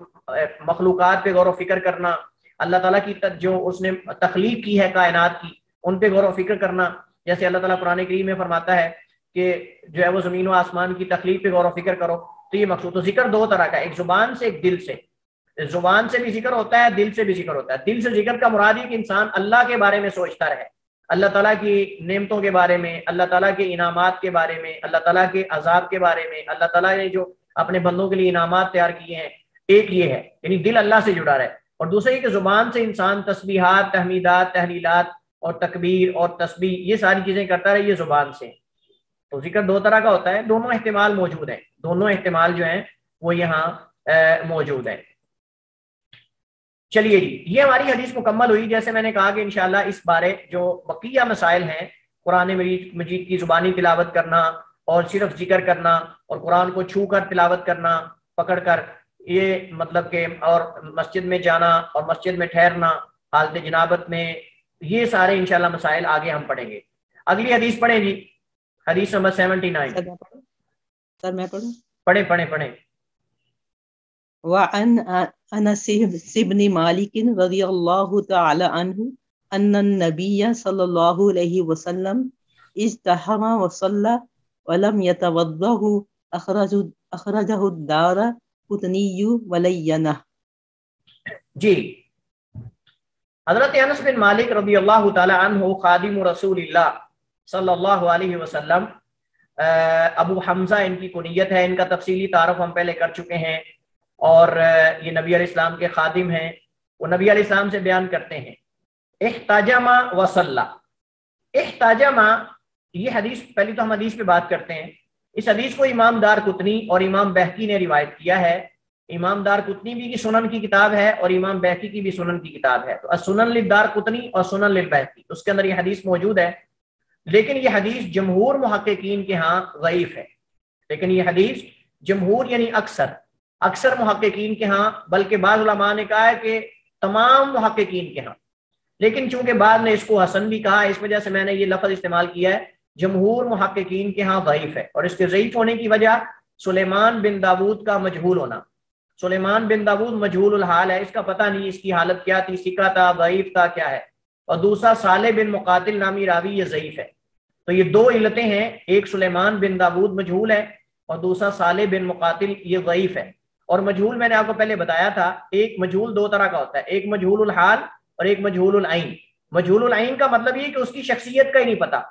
مخلوقات پہ غور و فکر کرنا، اللہ تعالیٰ کی جو اس نے تخلیق کی ہے کائنات کی ان پہ غور و فکر کرنا. جیسے اللہ تعالیٰ قرآن کریم میں فرماتا ہے کہ جو ہے وہ زمین و آسمان کی تخلیق پہ غور و فکر کرو، تو یہ مقصود. تو ذکر دو طرح کا، ایک زبان سے ایک دل سے. زبان سے بھی ذکر ہوتا ہے، دل سے بھی ذکر ہوتا ہے. دل سے ذکر کا مراد ہے کہ انسان اللہ کے بارے میں سوچتا رہے، اللہ تعالیٰ کی نعمتوں کے بارے میں، اللہ تعالیٰ کے انعامات کے بارے میں، اللہ تعالیٰ کے عذاب کے بارے میں، اللہ تعالیٰ نے جو اپنے بندوں کے لیے انعامات تیار کیے ہیں. ایک یہ ہے یعنی دل اللہ سے جڑا رہے. اور دوسرا یہ کہ زبان سے انسان تسبیحات، تحمیدات، تحلیلات اور تکبیر اور تسبیح یہ ساری چیزیں کرتا رہے، یہ زبان سے۔ تو ذکر دو طرح کا ہوتا ہے، دونوں احتمال موجود ہیں، دونوں احتمال جو ہیں وہ یہاں موجود ہیں۔ چلیے جی، یہ ہماری حدیث مکمل ہوئی۔ جیسے میں نے کہا کہ انشاءاللہ اس بارے جو بقیہ مسائل ہیں، قرآن مجید کی زبانی تلاوت کرنا اور صرف ذکر کرنا اور قرآن کو چھو کر تلاوت کرنا پکڑ کر، یہ مطلب کہ اور مسجد میں جانا اور مسجد میں ٹھہرنا حالت جنابت میں، یہ سارے انشاءاللہ مسائل آگے ہم پڑھیں گے۔ اگلی حدیث پڑھیں جی، حدیث نمبر 79۔ سر میں پڑھوں؟ پڑھیں۔ وعن انس بن مالک رضی اللہ تعالی عنہ ان النبی صلی اللہ علیہ وسلم ازدحم وصلى ولم يتوضأ اخرجہ الدار قطنی ولینہ۔ جی، حضرت انس بن مالک رضی اللہ تعالی عنہ خادم رسول اللہ صلی اللہ علیہ وسلم، ابو حمزہ ان کی کنیت ہے، ان کا تفصیلی تعارف ہم پہلے کر چکے ہیں، اور یہ نبی علیہ السلام کے خادم ہیں۔ وہ نبی علیہ السلام سے بیان کرتے ہیں احتجم وصلى۔ احتجم، یہ حدیث، پہلی تو ہم حدیث پہ بات کرتے ہیں۔ اس حدیث کو امام دارقطنی اور امام بہقی نے روایت کیا ہے۔ امام دارقطنی بھی کی سنن کی کتاب ہے اور امام بہقی کی بھی سنن کی کتاب ہے، تو السنن للدارقطنی اور سنن للبہقی، اس کے اندر یہ حدیث موجود ہے۔ لیکن یہ حدیث جمہور محققین کے ہاں ضعیف ہے۔ لیکن یہ حدیث جمہور یعنی اکثر محققین کے ہاں، بلکہ بعض علماء نے کہا ہے کہ تمام محققین کے ہاں، لیکن چونکہ بعد نے اس کو حسن بھی کہا، اس وجہ سے میں نے یہ لفظ استعمال کیا ہے، جمہور محققین کے ہاں ضعیف ہے۔ اور اس کے ضعیف ہونے کی وجہ سلیمان بن داود کا مجہول ہونا۔ سلیمان بن داود مجہول الحال ہے، اس کا پتہ نہیں اس کی حالت کیا تھی، ثقہ تھا، ضعیف تھا، کیا ہے۔ اور دوسرا صالح بن مقاتل نامی راوی، یہ ضعیف ہے۔ تو یہ دو علتیں ہیں، ایک سلیمان بن داود مجہول ہے اور دوسرا صالح بن مقاتل یہ ضعیف ہے۔ اور مجہول میں نے آپ کو پہلے بتایا تھا، ایک مجہول دو طرح کا ہوتا ہے، ایک مجہول الحال اور ایک مجہول العین۔ مجہول العین کا مطلب یہ کہ اس کی شخصیت کا ہی نہیں پتا،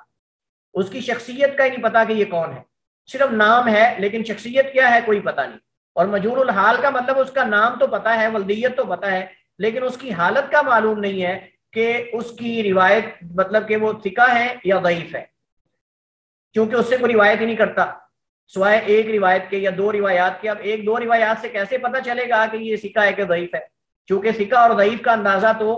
اس کی شخصیت کا ہی نہیں پتا کہ یہ کون ہے، صرف نام ہے لیکن شخصیت کیا ہے کوئی پتہ نہیں۔ اور مجہول الحال کا مطلب اس کا نام تو پتا ہے، ولدیت تو پتا ہے، لیکن اس کی حالت کا معلوم نہیں ہے کہ اس کی روایت مطلب کہ وہ ثقہ ہے یا ضعیف ہے، کیونکہ اس سے کوئی روایت ہی نہیں کرتا سوائے ایک روایت کے یا دو روایات کے۔ اب ایک دو روایات سے کیسے پتہ چلے گا کہ یہ ثقہ ہے کہ ضعیف ہے؟ چونکہ ثقہ اور ضعیف کا اندازہ تو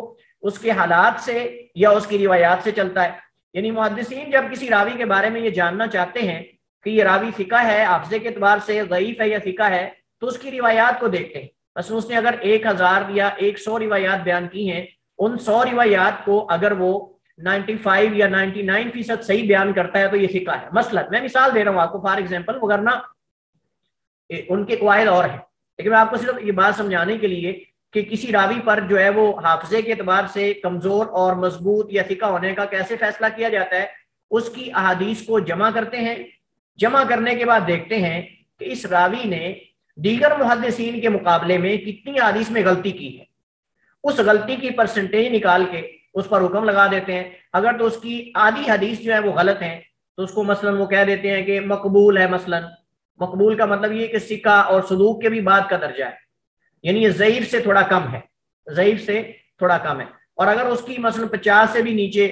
اس کے حالات سے یا اس کی روایات سے چلتا ہے۔ یعنی محدثین جب کسی راوی کے بارے میں یہ جاننا چاہتے ہیں کہ یہ راوی ثقہ ہے حافظے کے اعتبار سے، ضعیف ہے یا ثقہ ہے، تو اس کی روایات کو دیکھتے ہیں۔ بس اس نے اگر 1000 یا 100 روایات بیان کی ہیں، ان 100 روایات کو اگر وہ 95 یا 99% صحیح بیان کرتا ہے تو یہ ثقہ ہے۔ مثلا میں مثال دے رہا ہوں آپ کو فار ایگزامپل، وگرنہ ان کے قواعد اور ہیں، لیکن میں آپ کو صرف یہ بات سمجھانے کے لیے کہ کسی راوی پر جو ہے وہ حافظے کے اعتبار سے کمزور اور مضبوط یا ثقہ ہونے کا کیسے فیصلہ کیا جاتا ہے، اس کی احادیث کو جمع کرتے ہیں، جمع کرنے کے بعد دیکھتے ہیں کہ اس راوی نے دیگر محدثین کے مقابلے میں کتنی حدیث میں غلطی کی ہے، اس غلطی کی پرسنٹیج نکال کے اس پر حکم لگا دیتے ہیں۔ اگر تو اس کی آدھی حدیث جو ہے وہ غلط ہیں تو اس کو مثلا وہ کہہ دیتے ہیں کہ مقبول ہے۔ مثلا مقبول کا مطلب یہ کہ ثقہ اور صدوق کے بھی بعد کا درجہ ہے، یعنی یہ ضعیف سے تھوڑا کم ہے، ضعیف سے تھوڑا کم ہے۔ اور اگر اس کی مثلا 50 سے بھی نیچے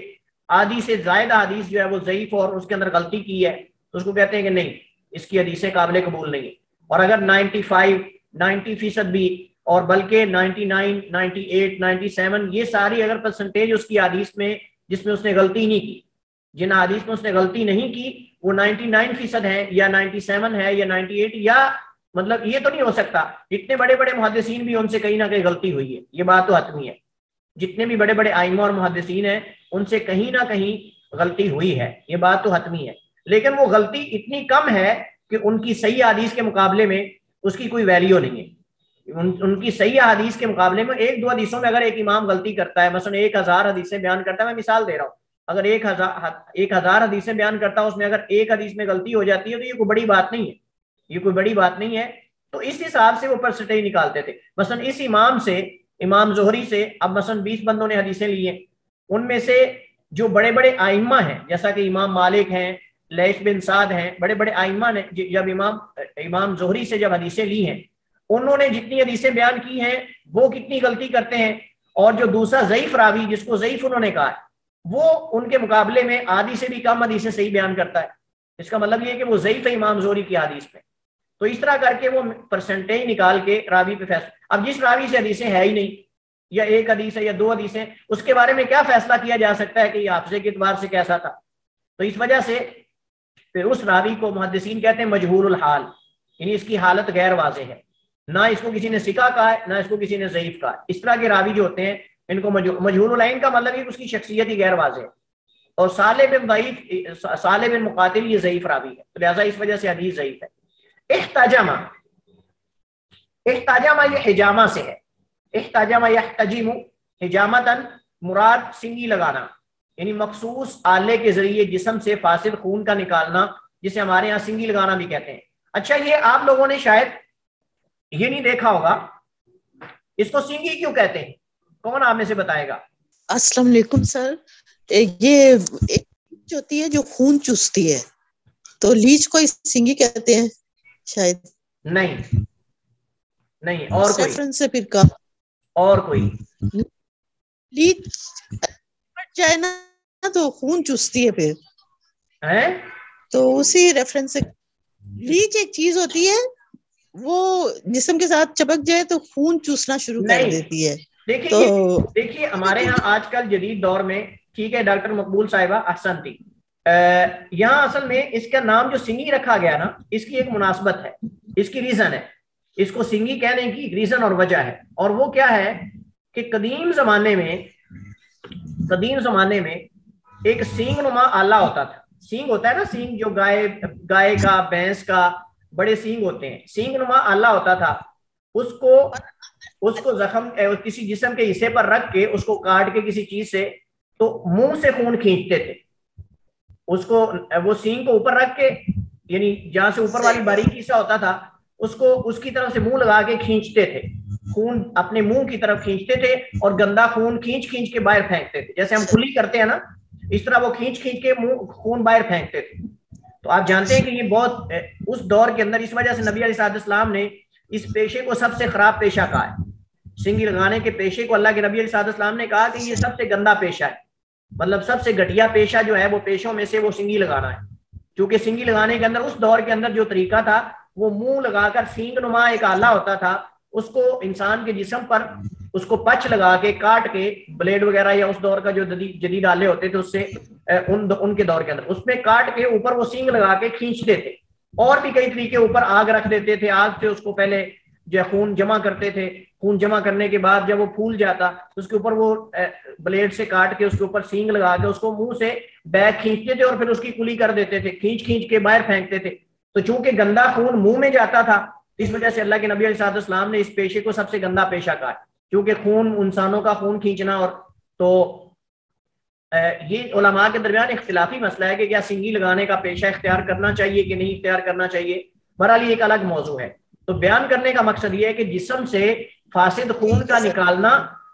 آدھی سے زائد حدیث جو ہے وہ ضعیف اور اس کے اندر غلطی کی ہے تو اس کو کہتے ہیں کہ نہیں، اس کی حدیثیں قابل قبول نہیں ہے۔ اور اگر 90% بھی اور بلکہ 99 98 97 یہ ساری اگر پرسنٹیج اس کی حدیث میں جس میں اس نے غلطی نہیں کی، جن حدیث میں اس نے غلطی نہیں کی وہ 99% ہے یا 97 ہے یا 98، یا مطلب یہ تو نہیں ہو سکتا، اتنے بڑے بڑے محدثین بھی ان سے کہیں نہ کہیں غلطی ہوئی ہے، یہ بات تو حتمی ہے، جتنے بھی بڑے بڑے ائمہ اور محدثین ہیں ان سے کہیں نہ کہیں غلطی ہوئی ہے، یہ بات تو حتمی ہے، لیکن وہ غلطی اتنی کم ہے کہ ان کی صحیح حدیث کے مقابلے میں اس کی کوئی ویلیو نہیں ہے۔ ان کی صحیح حدیث کے مقابلے میں ایک دو حدیثوں میں اگر ایک امام غلطی کرتا ہے، مثلا 1000 حدیثیں بیان کرتا ہے، میں مثال دے رہا ہوں، اگر 1000 حدیثیں بیان کرتا ہے، اس میں اگر ایک حدیث میں غلطی ہو جاتی ہے تو یہ کوئی بڑی بات نہیں ہے، یہ کوئی بڑی بات نہیں ہے۔ تو اس حساب سے وہ پرسنٹیج نکالتے تھے۔ مثلا اس امام سے، امام زہری سے اب مثلا 20 بندوں نے حدیثیں لی ہیں، ان میں سے جو بڑے بڑے ائمہ ہیں جیسا کہ امام مالک ہیں، لیث بن سعد ہیں، بڑے بڑے ائمہ نے جب امام زہری سے جب حدیثیں لی ہیں انہوں نے جتنی حدیثیں بیان کی ہیں وہ کتنی غلطی کرتے ہیں، اور جو دوسرا ضعیف راوی جس کو ضعیف انہوں نے کہا ہے وہ ان کے مقابلے میں آدھی سے بھی کم حدیثیں صحیح بیان کرتا ہے. اس کا مطلب یہ ہے کہ وہ ضعیف ہے امام زہری کی حدیث میں. تو اس طرح کر کے وہ پرسنٹیج نکال کے راوی پہ فیصلہ. اب جس راوی سے حدیثیں ہے ہی نہیں، یا ایک حدیث ہے یا دو حدیثیں، اس کے بارے میں کیا فیصلہ کیا جا سکتا ہے کہ یہ حافظے کے اعتبار سے کیسا تھا؟ تو اس وجہ سے پھر اس راوی کو محدثین کہتے ہیں مجہول الحال، یعنی اس کی حالت غیر واضح ہے، نہ اس کو کسی نے ثقہ کہا ہے نہ اس کو کسی نے ضعیف کہا ہے. اس طرح کے راوی جو ہوتے ہیں ان کو مجہول العین کا مطلب ہے کہ اس کی شخصیت ہی غیر واضح ہے. اور صالح بن ضعیف، صالح بن مقاتل یہ ضعیف راوی ہے، تو لہٰذا اس وجہ سے حدیث ضعیف ہے. احتجامہ یہ حجامہ سے ہے. احتجامہ یحتجم حجامتاً مراد سنگی لگانا، یعنی مخصوص آلے کے ذریعے جسم سے فاسد خون کا نکالنا، جسے ہمارے ہاں سنگی لگانا بھی کہتے ہیں. اچھا یہ آپ لوگوں نے شاید یہ نہیں دیکھا ہوگا، اس کو سنگی کیوں کہتے ہیں؟ کون آپ میں سے بتائے گا؟ السلام علیکم سر. یہ ایک جو ہوتی ہے جو خون چوستی ہے، تو لیچ کو سنگی کہتے ہیں شاید. نہیں اور کوئی ریفرنس سے پھر کا اور کوئی لیچ پھٹ جائے نا تو خون چوستی ہے پھر، تو اسی ریفرنس سے لیچ ایک چیز ہوتی ہے وہ جسم کے ساتھ چپک جائے تو خون چوسنا شروع کر دیتی ہے. دیکھیے ہمارے ہاں آج کل جدید دور میں، ٹھیک ہے ڈاکٹر مقبول صاحبہ احسن تھی، یہاں اصل میں اس کا نام جو سنگی رکھا گیا نا، اس کی ایک مناسبت ہے، اس کی ریزن ہے. اس کو سنگی کہنے کی ریزن اور وجہ ہے، اور وہ کیا ہے کہ قدیم زمانے میں ایک سینگ نما آلہ ہوتا تھا. سینگ ہوتا ہے نا، سینگ جو گائے کا، بھینس کا بڑے سینگ ہوتے ہیں، سینگ نما آلہ ہوتا تھا. اس کو زخم کسی جسم کے حصے پر رکھ کے، اس کو کاٹ کے کسی چیز سے، تو منہ سے خون کھینچتے تھے. اس کو وہ سینگ کو اوپر رکھ کے، یعنی جہاں سے اوپر والی باریک حصہ ہوتا تھا اس کو اس کی طرف سے منہ لگا کے کھینچتے تھے، خون اپنے منہ کی طرف کھینچتے تھے اور گندا خون کھینچ کے باہر پھینکتے تھے. جیسے ہم کھلی کرتے ہیں نا، اس طرح وہ کھینچ کے خون باہر پھینکتے تھے. تو آپ جانتے ہیں کہ یہ بہت اس دور کے اندر، اس وجہ سے نبی علیہ السلام نے اس پیشے کو سب سے خراب پیشہ کہا ہے. سنگی لگانے کے پیشے کو اللہ کے نبی علیہ السلام نے کہا کہ یہ سب سے گندا پیشہ ہے، مطلب سب سے گھٹیا پیشہ جو ہے وہ پیشوں میں سے وہ سنگی لگانا ہے. کیونکہ سنگی لگانے کے اندر اس دور کے اندر جو طریقہ تھا، وہ منہ لگا کر، سینگ نما ایک آلہ ہوتا تھا، اس کو انسان کے جسم پر اس کو پچ لگا کے کاٹ کے، بلیڈ وغیرہ یا اس دور کا جو جدید آلے ہوتے تھے اس سے ان کے دور کے اندر اس میں کاٹ کے اوپر وہ سینگ لگا کے کھینچتے تھے. اور بھی کئی طریقے، اوپر آگ رکھ دیتے تھے، آگ سے اس کو پہلے جو خون جمع کرتے تھے. خون جمع کرنے کے بعد جب وہ پھول جاتا تو اس کے اوپر وہ بلیڈ سے کاٹ کے اس کے اوپر سینگ لگا کے اس کو منہ سے بیک کھینچتے تھے اور پھر اس کی کلی کر دیتے تھے، کھینچ کے باہر پھینکتے تھے. تو چونکہ گندا خون منہ میں جاتا تھا، اس وجہ سے اللہ کے نبی علیہ السلام نے اس پیشے کو سب سے گندا پیشہ کہا، کیونکہ خون، انسانوں کا خون کھینچنا. اور تو یہ علماء کے درمیان اختلافی مسئلہ ہے کہ کیا سنگی لگانے کا پیشہ اختیار کرنا چاہیے کہ نہیں اختیار کرنا چاہیے. بہرحال ایک الگ موضوع ہے. تو بیان کرنے کا مقصد یہ ہے کہ جسم سے فاسد خون کا نکالنا،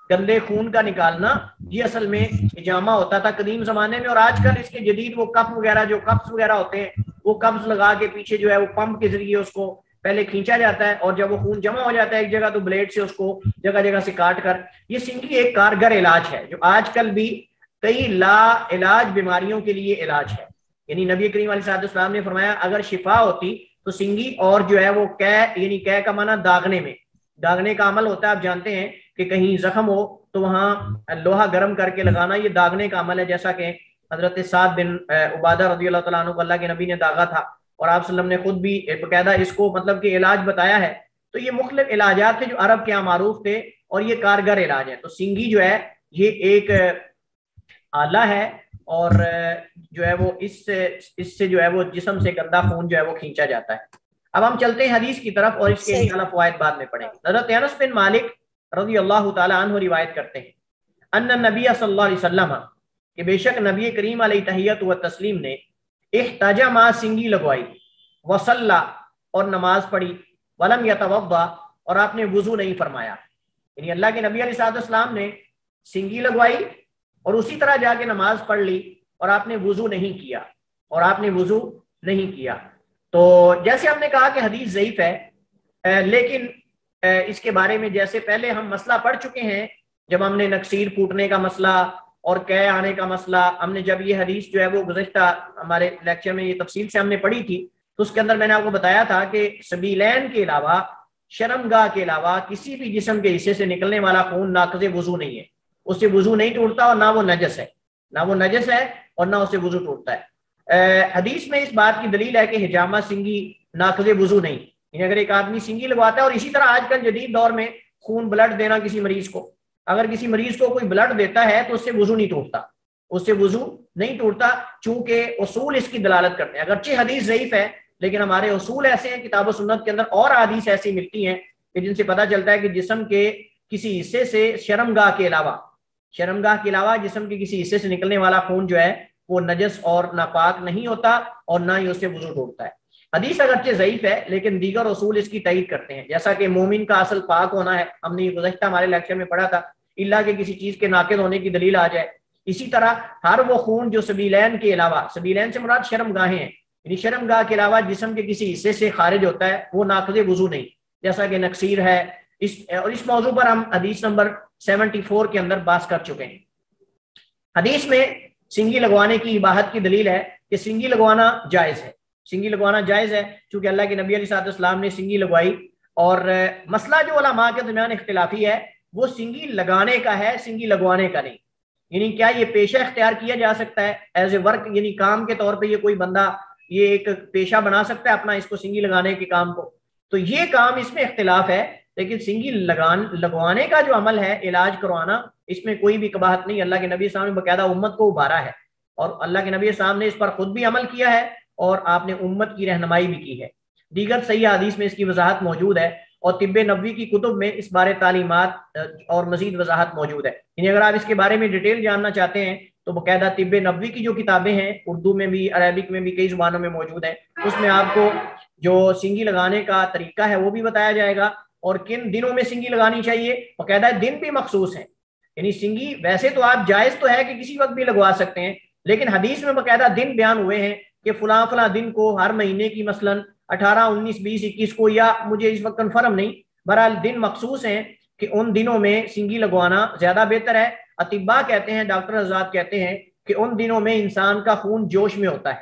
گندے خون کا نکالنا، یہ اصل میں حجامہ ہوتا تھا قدیم زمانے میں. اور آج کل اس کے جدید وہ کپ وغیرہ، جو کپس وغیرہ ہوتے ہیں، وہ کپس لگا کے پیچھے جو ہے وہ پمپ کے ذریعے اس کو پہلے کھینچا جاتا ہے، اور جب وہ خون جمع ہو جاتا ہے ایک جگہ تو بلیڈ سے اس کو جگہ جگہ سے کاٹ کر. یہ سنگی ایک کارگر علاج ہے جو آج کل بھی کئی لا علاج بیماریوں کے لیے علاج ہے. یعنی نبی کریم علیہ السلام نے فرمایا اگر شفا ہوتی تو سنگی، اور جو ہے وہ یعنی کا معنی داغنے کا عمل ہوتا ہے. آپ جانتے ہیں کہ کہیں زخم ہو تو وہاں لوہا گرم کر کے لگانا، یہ داغنے کا عمل ہے. جیسا کہ حضرت سعد بن عبادہ رضی اللہ تعالیٰ عنہ کو اللہ کے نبی نے داغا تھا، اور آپ صلی اللہ علیہ وسلم نے خود بھی باقاعدہ اس کو مطلب کہ علاج بتایا ہے. تو یہ مختلف علاجات تھے جو عرب کے یہاں معروف تھے، اور یہ کارگر علاج ہے. تو سنگی جو ہے یہ ایک آلہ ہے، اور جو ہے وہ اس سے جو ہے وہ جسم سے گندا خون جو ہے وہ کھینچا جاتا ہے. اب ہم چلتے ہیں حدیث کی طرف، اور اس کے انشاءاللہ فوائد بعد میں پڑھیں گے. حضرت انس بن مالک رضی اللہ تعالی عنہ روایت کرتے ہیں ان النبی صلی اللہ علیہ وسلم، کہ بے شک نبی کریم علیہ تحیت و تسلیم نے احتجم، سنگی لگوائی، وصلی، اور نماز پڑھی، ولم یتوضا، اور آپ نے وضو نہیں فرمایا. یعنی اللہ کے نبی علیہ السلام نے سنگی لگوائی اور اسی طرح جا کے نماز پڑھ لی، اور آپ نے وضو نہیں کیا. تو جیسے ہم نے کہا کہ حدیث ضعیف ہے، لیکن اس کے بارے میں جیسے پہلے ہم مسئلہ پڑھ چکے ہیں، جب ہم نے نکسیر پھوٹنے کا مسئلہ اور قے آنے کا مسئلہ، ہم نے جب یہ حدیث جو ہے وہ گزشتہ ہمارے لیکچر میں یہ تفصیل سے ہم نے پڑھی تھی، تو اس کے اندر میں نے آپ کو بتایا تھا کہ سبیلین کے علاوہ، شرمگاہ کے علاوہ کسی بھی جسم کے حصے سے نکلنے والا خون ناقض وضو نہیں ہے، اس سے وضو نہیں ٹوٹتا، اور نہ وہ نجس ہے، نہ وہ نجس ہے اور نہ اس سے وضو ٹوٹتا ہے۔ حدیث میں اس بات کی دلیل ہے کہ حجامہ سنگی ناقض وضو نہیں، یعنی اگر ایک آدمی سنگی لگواتا ہے، اور اسی طرح آج کل جدید دور میں خون بلڈ دینا کسی مریض کو، اگر کسی مریض کو کوئی بلڈ دیتا ہے تو اس سے وضو نہیں ٹوٹتا، اس سے وضو نہیں ٹوٹتا، چونکہ اصول اس کی دلالت کرتے ہیں۔ اگرچہ حدیث ضعیف ہے لیکن ہمارے اصول ایسے ہیں کتاب و سنت کے اندر، اور حدیث ایسی ملتی ہیں کہ جن سے پتہ چلتا ہے کہ جسم کے کسی حصے سے شرمگاہ کے علاوہ جسم کے کسی حصے سے نکلنے والا خون جو ہے وہ نجس اور ناپاک نہیں ہوتا، اور نہ ہی اس سے وضو ٹوٹتا ہے۔ حدیث اگرچہ ضعیف ہے لیکن دیگر اصول اس کی تائید کرتے ہیں، جیسا کہ مومن کا اصل پاک ہونا ہے، ہم نے گزشتہ ہمارے لیکچر میں پڑھا تھا، الا کہ کسی چیز کے ناقض ہونے کی دلیل آ جائے۔ اسی طرح ہر وہ خون جو سبیلین کے علاوہ، سبیلین سے مراد شرمگاہیں ہیں، یعنی شرمگاہ کے علاوہ جسم کے کسی حصے سے خارج ہوتا ہے، وہ ناقض وضو نہیں، جیسا کہ نکسیر ہے۔ اس موضوع پر ہم حدیث نمبر 74 کے اندر بحث کر چکے ہیں۔ حدیث میں سنگی لگوانے کی اباحت کی دلیل ہے کہ سنگی لگوانا جائز ہے، سنگی لگوانا جائز ہے چونکہ اللہ کے نبی علیہ السلام نے سنگی لگوائی، اور مسئلہ جو علماء کے درمیان اختلافی ہے وہ سنگی لگانے کا ہے، سنگی لگوانے کا نہیں، یعنی کیا یہ پیشہ اختیار کیا جا سکتا ہے ایز اے ورک، یعنی کام کے طور پہ یہ کوئی بندہ یہ ایک پیشہ بنا سکتا ہے اپنا اس کو سنگی لگانے کے کام کو، تو یہ کام اس میں اختلاف ہے، لیکن سنگی لگوانے کا جو عمل ہے، علاج کروانا، اس میں کوئی بھی قباحت نہیں۔ اللہ کے نبی صلی اللہ علیہ وسلم نے باقاعدہ امت کو ابھارا ہے، اور اللہ کے نبی صلی اللہ علیہ وسلم نے اس پر خود بھی عمل کیا ہے اور آپ نے امت کی رہنمائی بھی کی ہے۔ دیگر صحیح حدیث میں اس کی وضاحت موجود ہے، اور طب نبوی کی کتب میں اس بارے تعلیمات اور مزید وضاحت موجود ہے، یعنی اگر آپ اس کے بارے میں ڈیٹیل جاننا چاہتے ہیں تو باقاعدہ طب نبوی کی جو کتابیں ہیں، اردو میں بھی، عربک میں بھی، کئی زبانوں میں موجود ہیں، اس میں آپ کو جو سنگی لگانے کا طریقہ ہے وہ بھی بتایا جائے گا، اور کن دنوں میں سنگی لگانی چاہیے، باقاعدہ دن بھی مخصوص ہیں، یعنی سنگی ویسے تو آپ جائز تو ہے کہ کسی وقت بھی لگوا سکتے ہیں، لیکن حدیث میں باقاعدہ دن بیان ہوئے ہیں کہ فلاں فلاں دن کو، ہر مہینے کی مثلا 18، 19، 20، 21 کو، یا مجھے اس وقت کنفرم نہیں، بہرحال دن مخصوص ہیں کہ ان دنوں میں سنگی لگوانا زیادہ بہتر ہے۔ اطباء کہتے ہیں، ڈاکٹر حضرات کہتے ہیں کہ ان دنوں میں انسان کا خون جوش میں ہوتا ہے،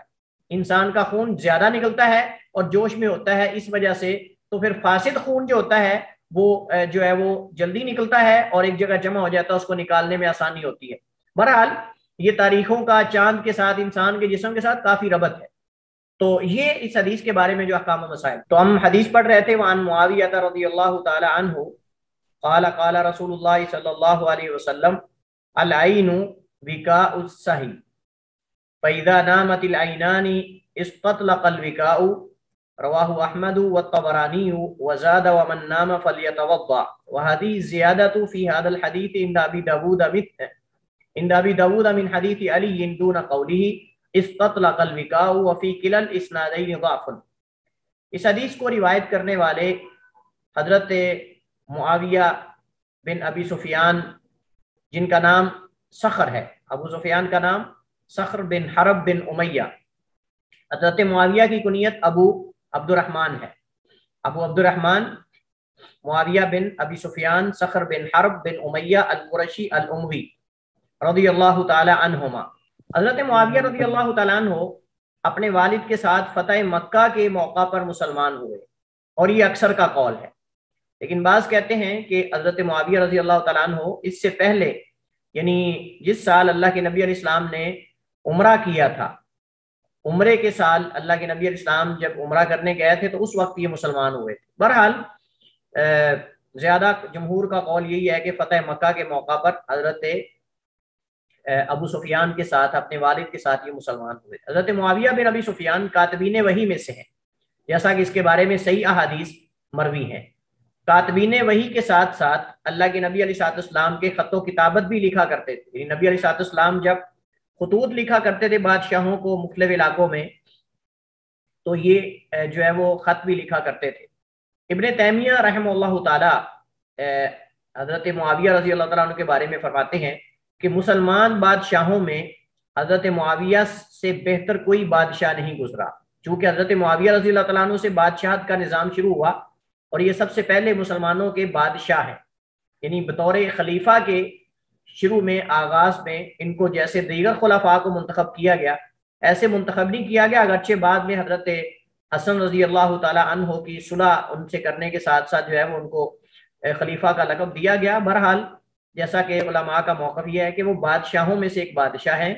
انسان کا خون زیادہ نکلتا ہے اور جوش میں ہوتا ہے، اس وجہ سے تو پھر فاسد خون جو ہوتا ہے وہ جو ہے وہ جلدی نکلتا ہے اور ایک جگہ جمع ہو جاتا ہے، اس کو نکالنے میں آسانی ہوتی ہے۔ بہرحال یہ تاریخوں کا چاند کے ساتھ، انسان کے جسم کے ساتھ کافی ربط ہے۔ تو یہ اس حدیث کے بارے میں جو احکام و مسائل، تو ہم حدیث پڑھ رہے تھے، وعن معاویہ رضی اللہ تعالی عنہ قال قال رسول اللہ صلی اللہ علیہ وسلم العین وکاء الصحی فاذا نامت العینان استطلق الوکاء، رواہ احمد والطبرانی وزاد ومن نام فلیتوضا، وهذه الزیادة في هذا الحديث عند ابی داود من حدیث علی دون قوله استطلق الوکاء وفی کلا الاسنادین ضعف۔ اس حدیث کو روایت کرنے والے حضرت معاویہ بن ابی سفیان، جن کا نام صخر ہے، ابو سفیان کا نام صخر بن حرب بن امیہ، حضرت معاویہ کی کنیت ابو عبد الرحمن ہے، ابو عبد الرحمن معاویہ بن ابی سفیان صخر بن حرب بن امیہ القرشی الاموی رضی اللہ تعالی عنہما۔ حضرت معاویہ رضی اللہ تعالیٰ عنہ اپنے والد کے ساتھ فتح مکہ کے موقع پر مسلمان ہوئے، اور یہ اکثر کا قول ہے، لیکن بعض کہتے ہیں کہ حضرت معاویہ رضی اللہ تعالیٰ عنہ اس سے پہلے، یعنی جس سال اللہ کے نبی علیہ السلام نے عمرہ کیا تھا، عمرے کے سال اللہ کے نبی علیہ السلام جب عمرہ کرنے گئے تھے تو اس وقت یہ مسلمان ہوئے تھے۔ بہرحال زیادہ جمہور کا قول یہی ہے کہ فتح مکہ کے موقع پر حضرت ابو سفیان کے ساتھ، اپنے والد کے ساتھ یہ مسلمان ہوئے۔ حضرت معاویہ بن ابی سفیان کاتبین وحی میں سے ہیں، جیسا کہ اس کے بارے میں صحیح احادیث مروی ہیں۔ کاتبین وحی کے ساتھ ساتھ اللہ کے نبی علیہ السلام کے خط و کتابت بھی لکھا کرتے تھے، یعنی نبی علیہ السلام جب خطوط لکھا کرتے تھے بادشاہوں کو مختلف علاقوں میں، تو یہ جو ہے وہ خط بھی لکھا کرتے تھے۔ ابن تیمیہ رحمہ اللہ تعالی حضرت معاویہ رضی اللہ تعالیٰ عنہ کے بارے میں فرماتے ہیں کہ مسلمان بادشاہوں میں حضرت معاویہ سے بہتر کوئی بادشاہ نہیں گزرا، چونکہ حضرت معاویہ رضی اللہ تعالیٰ عنہ سے بادشاہت کا نظام شروع ہوا، اور یہ سب سے پہلے مسلمانوں کے بادشاہ ہیں، یعنی بطور خلیفہ کے شروع میں آغاز میں ان کو جیسے دیگر خلفاء کو منتخب کیا گیا ایسے منتخب نہیں کیا گیا، اگرچہ بعد میں حضرت حسن رضی اللہ تعالی عنہ کی صلح ان سے کرنے کے ساتھ ساتھ جو ہے وہ ان کو خلیفہ کا لقب دیا گیا۔ بہرحال جیسا کہ علماء کا موقف یہ ہے کہ وہ بادشاہوں میں سے ایک بادشاہ ہیں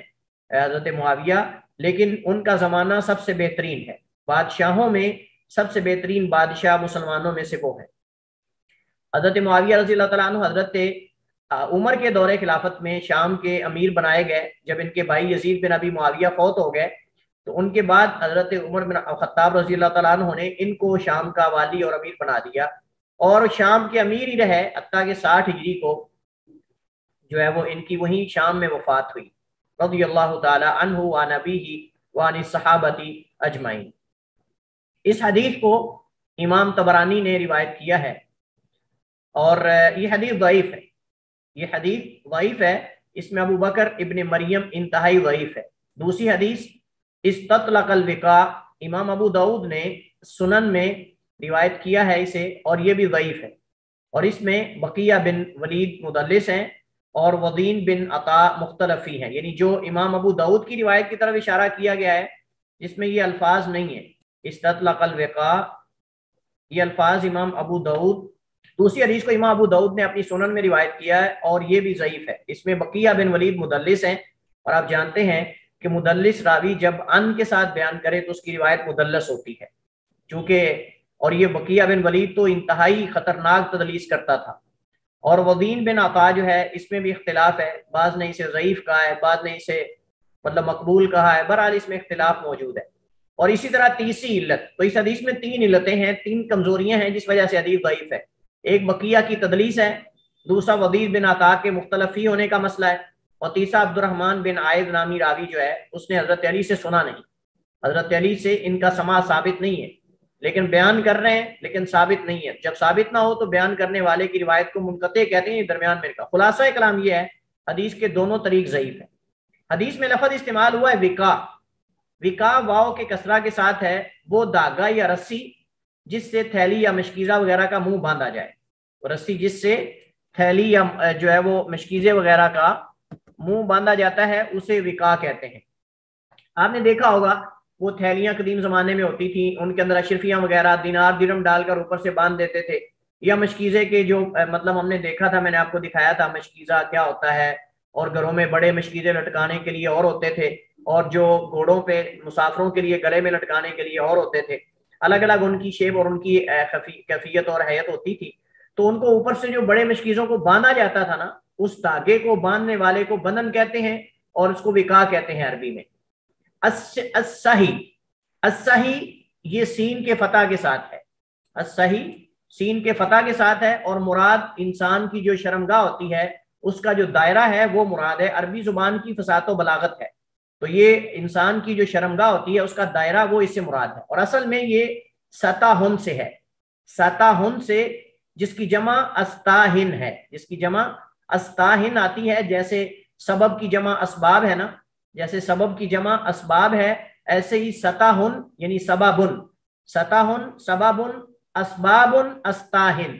حضرت معاویہ، لیکن ان کا زمانہ سب سے بہترین ہے، بادشاہوں میں سب سے بہترین بادشاہ مسلمانوں میں سے وہ ہے۔ حضرت معاویہ رضی اللہ تعالیٰ عنہ حضرت عمر کے دور خلافت میں شام کے امیر بنائے گئے۔ جب ان کے بھائی یزید بن ابی معاویہ فوت ہو گئے تو ان کے بعد حضرت عمر بن خطاب رضی اللہ تعالیٰ عنہ نے ان کو شام کا والی اور امیر بنا دیا، اور شام کے امیر ہی رہے حتیٰ کہ 60 ہجری کو جو ہے وہ ان کی وہیں شام میں وفات ہوئی، رضی اللہ تعالی عنہ وعن ابیہ وعن الصحابۃ اجمعین۔ اس حدیث کو امام طبرانی نے روایت کیا ہے، اور یہ حدیث ضعیف ہے، یہ حدیث ضعیف ہے، اس میں ابو بکر ابن مریم انتہائی ضعیف ہے۔ دوسری حدیث استطلق الوقاء، امام ابو داؤد نے سنن میں روایت کیا ہے اسے، اور یہ بھی ضعیف ہے، اور اس میں بقیہ بن ولید مدلس ہیں اور وضین بن عطا مختلفی ہیں، یعنی جو امام ابو داؤد کی روایت کی طرف اشارہ کیا گیا ہے جس میں یہ الفاظ نہیں ہیں استطلق الوقاء، یہ الفاظ امام ابو داؤد، دوسری حدیث کو امام ابو داؤد نے اپنی سنن میں روایت کیا ہے اور یہ بھی ضعیف ہے، اس میں بقیہ بن ولید مدلس ہیں، اور آپ جانتے ہیں کہ مدلس راوی جب ان کے ساتھ بیان کرے تو اس کی روایت مدلس ہوتی ہے، چونکہ اور یہ بقیہ بن ولید تو انتہائی خطرناک تدلیس کرتا تھا۔ اور وضین بن عطا جو ہے اس میں بھی اختلاف ہے، بعض نے اسے ضعیف کہا ہے، بعض نے اسے مطلب مقبول کہا ہے، بہرحال اس میں اختلاف موجود ہے۔ اور اسی طرح تیسری علت، تو اس حدیث میں 3 علتیں ہیں، 3 کمزوریاں ہیں جس وجہ سے حدیث ضعیف ہے۔ ایک بقیہ کی تدلیس ہے، دوسرا وضین بن عطا کے مختلف ہی ہونے کا مسئلہ ہے، اور تیسرا عبد الرحمن بن عائد نامی راوی جو ہے اس نے حضرت علی سے سنا نہیں، حضرت علی سے ان کا سماع ثابت نہیں ہے، لیکن بیان کر رہے ہیں لیکن ثابت نہیں ہے۔ جب ثابت نہ ہو تو بیان کرنے والے کی روایت کو منقطع کہتے ہیں، درمیان میں کا خلاصہ کلام یہ ہے حدیث کے دونوں طریق ضعیف ہیں۔ حدیث میں لفظ استعمال ہوا ہے وقا، وقا واو کے کسرہ کے ساتھ ہے، وہ دھاگا یا رسی جس سے تھیلی یا مشکیزہ وغیرہ کا منہ باندھا جائے، رسی جس سے تھیلی یا جو ہے وہ مشکیزے وغیرہ کا منہ باندھا جاتا ہے اسے وقا کہتے ہیں۔ آپ نے دیکھا ہوگا وہ تھیلیاں قدیم زمانے میں ہوتی تھیں، ان کے اندر اشرفیاں وغیرہ دینار درہم ڈال کر اوپر سے باندھ دیتے تھے، یا مشکیزے کے جو مطلب ہم نے دیکھا تھا، میں نے آپ کو دکھایا تھا مشکیزہ کیا ہوتا ہے، اور گھروں میں بڑے مشکیزے لٹکانے کے لیے اور ہوتے تھے، اور جو گھوڑوں پہ مسافروں کے لیے گلے میں لٹکانے کے لیے اور ہوتے تھے، الگ الگ ان کی شیپ اور ان کی کیفیت اور حیت ہوتی تھی۔ تو ان کو اوپر سے جو بڑے مشکیزوں کو باندھا جاتا تھا نا، اس دھاگے کو باندھنے والے کو بندھن کہتے ہیں، اور اس کو وقا کہتے ہیں عربی میں۔ الصحیح، الصحیح یہ سین کے فتح کے ساتھ ہے، الصحیح سین کے فتح کے ساتھ ہے، اور مراد انسان کی جو شرمگاہ ہوتی ہے اس کا جو دائرہ ہے وہ مراد ہے، عربی زبان کی فصاحت و بلاغت ہے، تو یہ انسان کی جو شرمگاہ ہوتی ہے اس کا دائرہ وہ اس سے مراد ہے، اور اصل میں یہ ستاہن سے ہے، ستاہن سے، جس کی جمع استاہن ہے، جس کی جمع استاہن آتی ہے، جیسے سبب کی جمع اسباب ہے نا، جیسے سبب کی جمع اسباب ہے، ایسے ہی ستاہن یعنی سبابن، ستاہن سبابن اسبابن استاہن،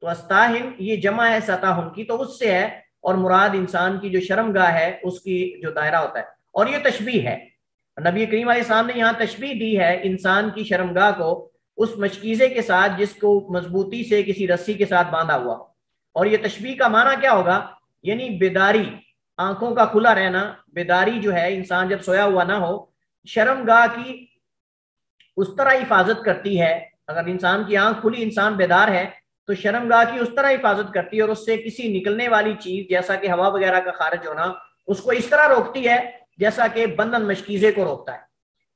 تو استاہن یہ جمع ہے ستاہن کی، تو اس سے ہے، اور مراد انسان کی جو شرمگاہ ہے اس کی جو دائرہ ہوتا ہے، اور یہ تشبیہ ہے، نبی کریم علیہ السلام نے یہاں تشبیہ دی ہے انسان کی شرمگاہ کو اس مشکیزے کے ساتھ جس کو مضبوطی سے کسی رسی کے ساتھ باندھا ہوا، اور یہ تشبیہ کا معنی کیا ہوگا، یعنی بیداری، آنکھوں کا کھلا رہنا، بیداری جو ہے انسان جب سویا ہوا نہ ہو، شرمگاہ کی اس طرح حفاظت کرتی ہے، اگر انسان کی آنکھ کھلی انسان بیدار ہے تو شرمگاہ کی اس طرح حفاظت کرتی ہے، اور اس سے کسی نکلنے والی چیز جیسا کہ ہوا وغیرہ کا خارج ہونا اس کو اس طرح روکتی ہے جیسا کہ بندھن مشکیزے کو روکتا ہے،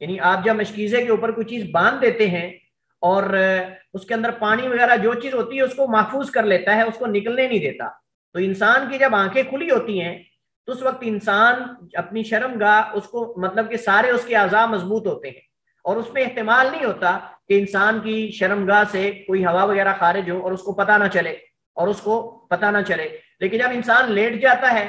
یعنی آپ جب مشکیزے کے اوپر کوئی چیز باندھ دیتے ہیں اور اس کے اندر پانی وغیرہ جو چیز ہوتی ہے اس کو محفوظ کر لیتا ہے، اس کو نکلنے نہیں دیتا، تو انسان کی جب آنکھیں کھلی ہوتی ہیں تو اس وقت انسان اپنی شرمگاہ اس کو مطلب کہ سارے اس کے اعضاء مضبوط ہوتے ہیں، اور اس میں احتمال نہیں ہوتا کہ انسان کی شرمگاہ سے کوئی ہوا وغیرہ خارج ہو اور اس کو پتہ نہ چلے، اور اس کو پتہ نہ چلے، لیکن جب انسان لیٹ جاتا ہے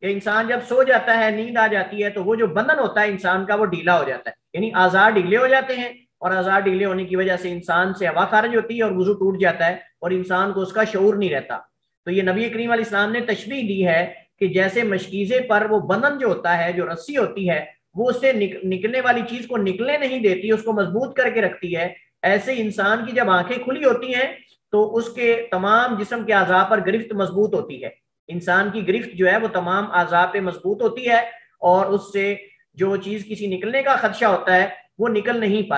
کہ انسان جب سو جاتا ہے، نیند آ جاتی ہے، تو وہ جو بندھن ہوتا ہے انسان کا وہ ڈھیلا ہو جاتا ہے، یعنی اعضاء ڈھیلے ہو جاتے ہیں اور اعضاء ڈھیلے ہونے کی وجہ سے انسان سے ہوا خارج ہوتی ہے اور وضو ٹوٹ جاتا ہے اور انسان کو اس کا شعور نہیں رہتا. تو یہ نبی کریم علیہ السلام نے تشبیہ دی ہے کہ جیسے مشکیزے پر وہ بندھن جو ہوتا ہے، جو رسی ہوتی ہے، وہ اس سے نکلنے والی چیز کو نکلنے نہیں دیتی، اس کو مضبوط کر کے رکھتی ہے، ایسے انسان کی جب آنکھیں کھلی ہوتی ہیں تو اس کے تمام جسم کے اعضاء پر گرفت مضبوط ہوتی ہے. انسان کی گرفت جو ہے وہ تمام اعضاء پہ مضبوط ہوتی ہے اور اس سے جو چیز کسی نکلنے کا خدشہ ہوتا ہے وہ نکل نہیں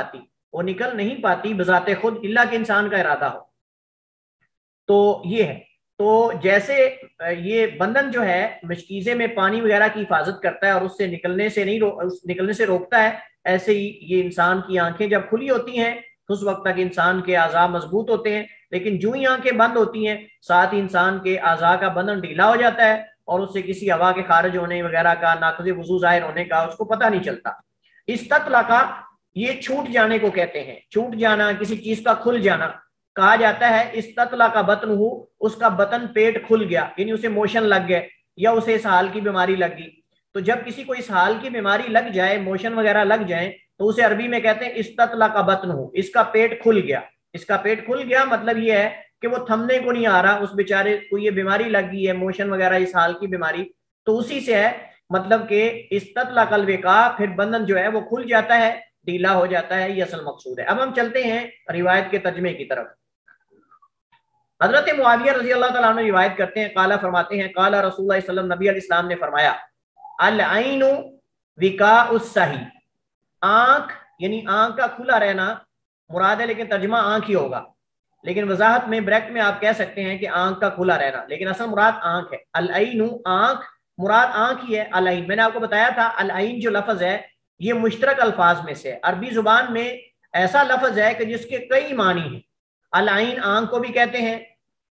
پاتی بذات خود، الا کہ انسان کا ارادہ ہو. تو یہ ہے. تو جیسے یہ بندھن جو ہے مشکیزے میں پانی وغیرہ کی حفاظت کرتا ہے اور اس سے نکلنے سے روکتا ہے، ایسے ہی یہ انسان کی آنکھیں جب کھلی ہوتی ہیں تو اس وقت تک انسان کے اعضاء مضبوط ہوتے ہیں، لیکن جو ہی آنکھیں بند ہوتی ہیں ساتھ ہی انسان کے اعضاء کا بندھن ڈھیلا ہو جاتا ہے اور اس سے کسی ہوا کے خارج ہونے وغیرہ کا، ناقض وضو ظاہر ہونے کا اس کو پتہ نہیں چلتا. استطلقا یہ چھوٹ جانے کو کہتے ہیں، چھوٹ جانا، کسی چیز کا کھل جانا. کہا جاتا ہے استطلق بطنہ، اس کا بطن پیٹ کھل گیا، یعنی اسے موشن لگ گئے یا اسے اسہال کی بیماری لگ گئی. تو جب کسی کو اسہال کی بیماری لگ جائے، موشن وغیرہ لگ جائیں، تو اسے عربی میں کہتے ہیں استطلق بطنہ، اس کا پیٹ کھل گیا. اس کا پیٹ کھل گیا مطلب یہ ہے کہ وہ تھمنے کو نہیں آ رہا، اس بیچارے کو یہ بیماری لگ گئی ہے، موشن وغیرہ اسہال کی بیماری، تو اسی سے ہے مطلب کہ استطلق الوقاء، پھر بندھن جو ہے وہ کھل جاتا ہے، ڈھیلا ہو جاتا ہے، یہ اصل مقصود ہے. اب ہم چلتے ہیں روایت کے ترجمے کی طرف. حضرت معاویہ رضی اللہ تعالیٰ عنہ روایت کرتے ہیں، قال فرماتے ہیں، قال رسول اللہ صلی اللہ علیہ وسلم، نبی علیہ السلام نے فرمایا، العین وقاء الصحی، آنکھ یعنی آنکھ کا کھلا رہنا مراد ہے، لیکن ترجمہ آنکھ ہی ہوگا، لیکن وضاحت میں بریکٹ میں آپ کہہ سکتے ہیں کہ آنکھ کا کھلا رہنا، لیکن اصل مراد آنکھ ہے. العین آنکھ، مراد آنکھ ہی ہے. العین میں نے آپ کو بتایا تھا، العین جو لفظ ہے یہ مشترک الفاظ میں سے، عربی زبان میں ایسا لفظ ہے کہ جس کے کئی معنی ہیں. العین آنکھ کو بھی کہتے ہیں،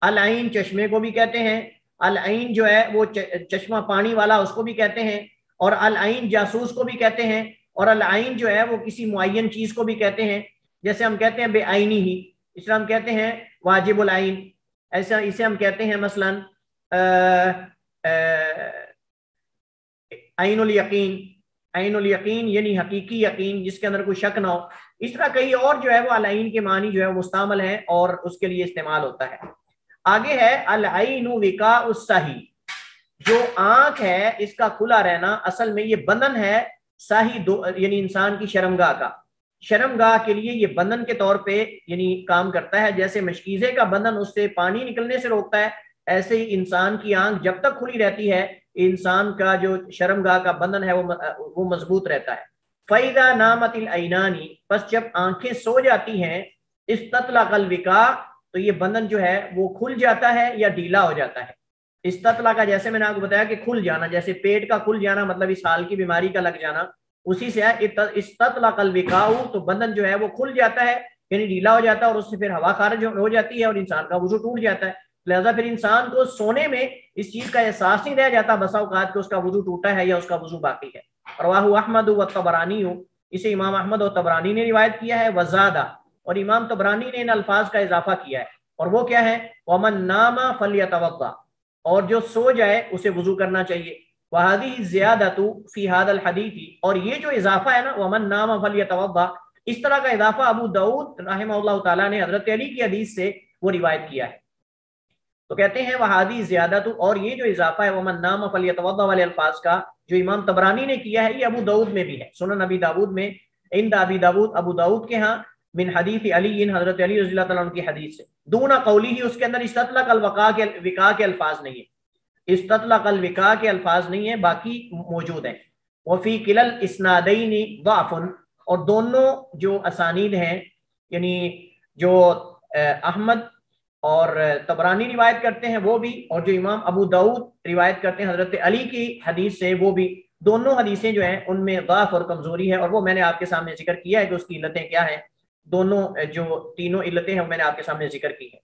العین چشمے کو بھی کہتے ہیں، العین جو ہے وہ چشمہ پانی والا اس کو بھی کہتے ہیں، اور العین جاسوس کو بھی کہتے ہیں، اور العین جو ہے وہ کسی معین چیز کو بھی کہتے ہیں. جیسے ہم کہتے ہیں بے عینی ہی، اس طرح ہم کہتے ہیں واجب العین، ایسا اسے ہم کہتے ہیں مثلا عین الیقین. عین الیقین یعنی حقیقی یقین جس کے اندر کوئی شک نہ ہو. اس طرح کئی اور جو ہے وہ العین کے معنی جو ہے مستعمل ہیں اور اس کے لیے استعمال ہوتا ہے. آگے ہے العین وقاء الصحی، جو آنکھ ہے اس کا کھلا رہنا اصل میں یہ بندھن ہے صحی یعنی انسان کی شرمگاہ کا. شرمگاہ کے لیے یہ بندھن کے طور پہ یعنی کام کرتا ہے. جیسے مشکیزے کا بندھن اس سے پانی نکلنے سے روکتا ہے، ایسے ہی انسان کی آنکھ جب تک کھلی رہتی ہے انسان کا جو شرمگاہ کا بندھن ہے وہ مضبوط رہتا ہے. فَإِذَا نَامَتِ الْعَيْنَانِ، پس جب آنکھیں سو جاتی ہیں، استطلق الوقاء، تو یہ بندھن جو ہے وہ کھل جاتا ہے یا ڈھیلا ہو جاتا ہے. استطلق کا جیسے میں نے آپ کو بتایا کہ کھل جانا، جیسے پیٹ کا کھل جانا مطلب اسہال کی بیماری کا لگ جانا، اسی سے ہے استطلق الوقاء، تو بندھن جو ہے وہ کھل جاتا ہے یعنی ڈھیلا ہو جاتا ہے اور اس سے پھر ہوا خارج ہو جاتی ہے اور انسان کا وضو ٹوٹ جاتا ہے. لہذا پھر انسان کو سونے میں اس چیز کا احساس نہیں رہ جاتا بسا اوقات کہ اس کا وضو ٹوٹا ہے یا اس کا وضو باقی ہے. رواہ احمد و طبرانی، اسے امام احمد اور طبرانی نے روایت کیا ہے. وزادہ، اور امام طبرانی نے ان الفاظ کا اضافہ کیا ہے، اور وہ کیا ہے؟ ومن نام فلیتوضا، اور جو سو جائے اسے وضو کرنا چاہیے. وہذہ زیادۃ فی ھذا الحدیث، اور یہ جو اضافہ ہے نا ومن نام فلیتوضا، اس طرح کا اضافہ ابو داؤد رحمہ اللہ تعالیٰ نے حضرت علی کی حدیث سے وہ روایت کیا ہے. تو کہتے ہیں وہذہ زیادۃ، اور یہ جو اضافہ ہے ومن نام فلیتوضا والے الفاظ کا جو امام طبرانی نے کیا ہے یہ ابو داؤد میں بھی ہے، سنن ابی داؤد میں، عند ابی داؤد، ابو داؤد کے ہاں، من حدیث علی، حضرت علی رضی اللہ تعالیٰ عنہ کی حدیث سے. دون قولی ہی، اس کے اندر استطلق الوقاء کے الفاظ نہیں ہے، استطلق الوقاء کے الفاظ نہیں ہیں، باقی موجود ہیں. وفی کلا الاسنادین ضعف، اور دونوں جو اسانید ہیں یعنی جو احمد اور طبرانی روایت کرتے ہیں وہ بھی، اور جو امام ابو داؤد روایت کرتے ہیں حضرت علی کی حدیث سے وہ بھی، دونوں حدیثیں جو ہیں ان میں ضعف اور کمزوری ہے، اور وہ میں نے آپ کے سامنے ذکر کیا ہے کہ اس کی علتیں کیا ہیں. دونوں جو تینوں علتیں ہیں میں نے آپ کے سامنے ذکر کی ہیں.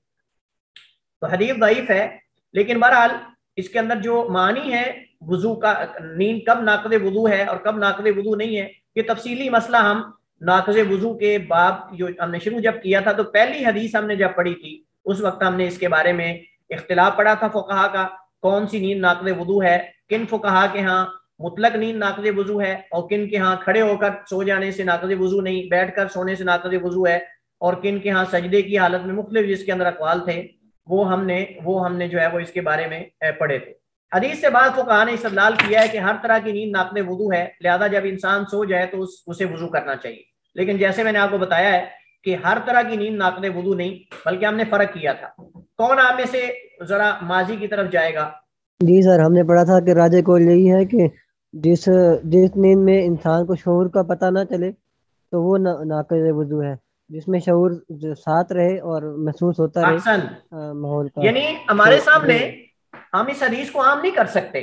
تو حدیث ضعیف ہے، لیکن بہرحال اس کے اندر جو معنی ہے وضو کا، نیند کب ناقض وضو ہے اور کب ناقض وضو نہیں ہے، یہ تفصیلی مسئلہ ہم ناقض وضو کے باب جو ہم نے شروع جب کیا تھا تو پہلی حدیث ہم نے جب پڑھی تھی اس وقت ہم نے اس کے بارے میں اختلاف پڑھا تھا فقہا کا، کون سی نیند ناقض وضو ہے، کن فقہا کے ہاں مطلق نیند ناقض وضو ہے اور کن کے ہاں کھڑے ہو کر سو جانے سے ناقض وضو نہیں، بیٹھ کر سونے سے ناقض وضو ہے، اور کن کے ہاں سجدے کی حالت میں مختلف جس کے اندر اقوال تھے وہ ہم نے جو ہے وہ اس کے بارے میں پڑھے تھے۔ حدیث سے بعض فقہاء نے استدلال کیا ہے کہ ہر طرح کی نیند ناقض وضو ہے، لہذا جب انسان سو جائے تو اسے وضو کرنا چاہیے، لیکن جیسے میں نے آپ کو بتایا ہے کہ ہر طرح کی نیند ناقض وضو نہیں، بلکہ ہم نے فرق کیا تھا۔ کون آپ میں سے ذرا ماضی کی طرف جائے گا؟ جی سر، ہم نے پڑھا تھا کہ راجے کو یہی ہے کہ جس نیند میں انسان کو شعور کا پتہ نہ چلے تو وہ ناقض وضو ہے، جس میں شعور ساتھ رہے اور محسوس ہوتا رہے احسن، ماحول کا۔ یعنی ہمارے سامنے ہم اس حدیث کو عام نہیں کر سکتے،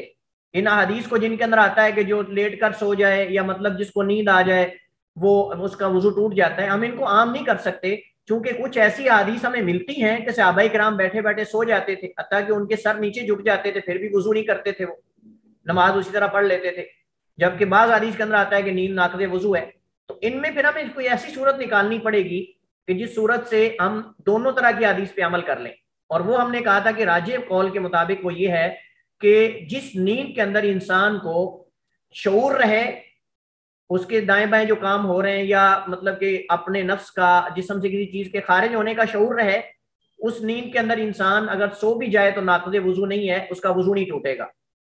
ان حدیث کو جن کے اندر آتا ہے کہ جو لیٹ کر سو جائے یا مطلب جس کو نیند آ جائے وہ اس کا وضو ٹوٹ جاتا ہے، ہم ان کو عام نہیں کر سکتے، چونکہ کچھ ایسی حدیث ہمیں ملتی ہیں کہ صحابہ کرام بیٹھے بیٹھے سو جاتے تھے، حتیٰ کہ ان کے سر نیچے جھک جاتے تھے پھر بھی وضو نہیں کرتے تھے، وہ نماز اسی طرح پڑھ لیتے تھے، جبکہ بعض حدیث کے اندر آتا ہے کہ نیند ناقض وضو ہے۔ تو ان میں پھر ہمیں کوئی ایسی صورت نکالنی پڑے گی کہ جس صورت سے ہم دونوں طرح کی حدیث پہ عمل کر لیں، اور وہ ہم نے کہا تھا کہ راجح قول کے مطابق وہ یہ ہے کہ جس نیند کے اندر انسان کو شعور رہے، اس کے دائیں بائیں جو کام ہو رہے ہیں یا مطلب کہ اپنے نفس کا جسم سے کسی چیز کے خارج ہونے کا شعور رہے، اس نیند کے اندر انسان اگر سو بھی جائے تو ناقض وضو نہیں ہے، اس کا وضو نہیں ٹوٹے گا۔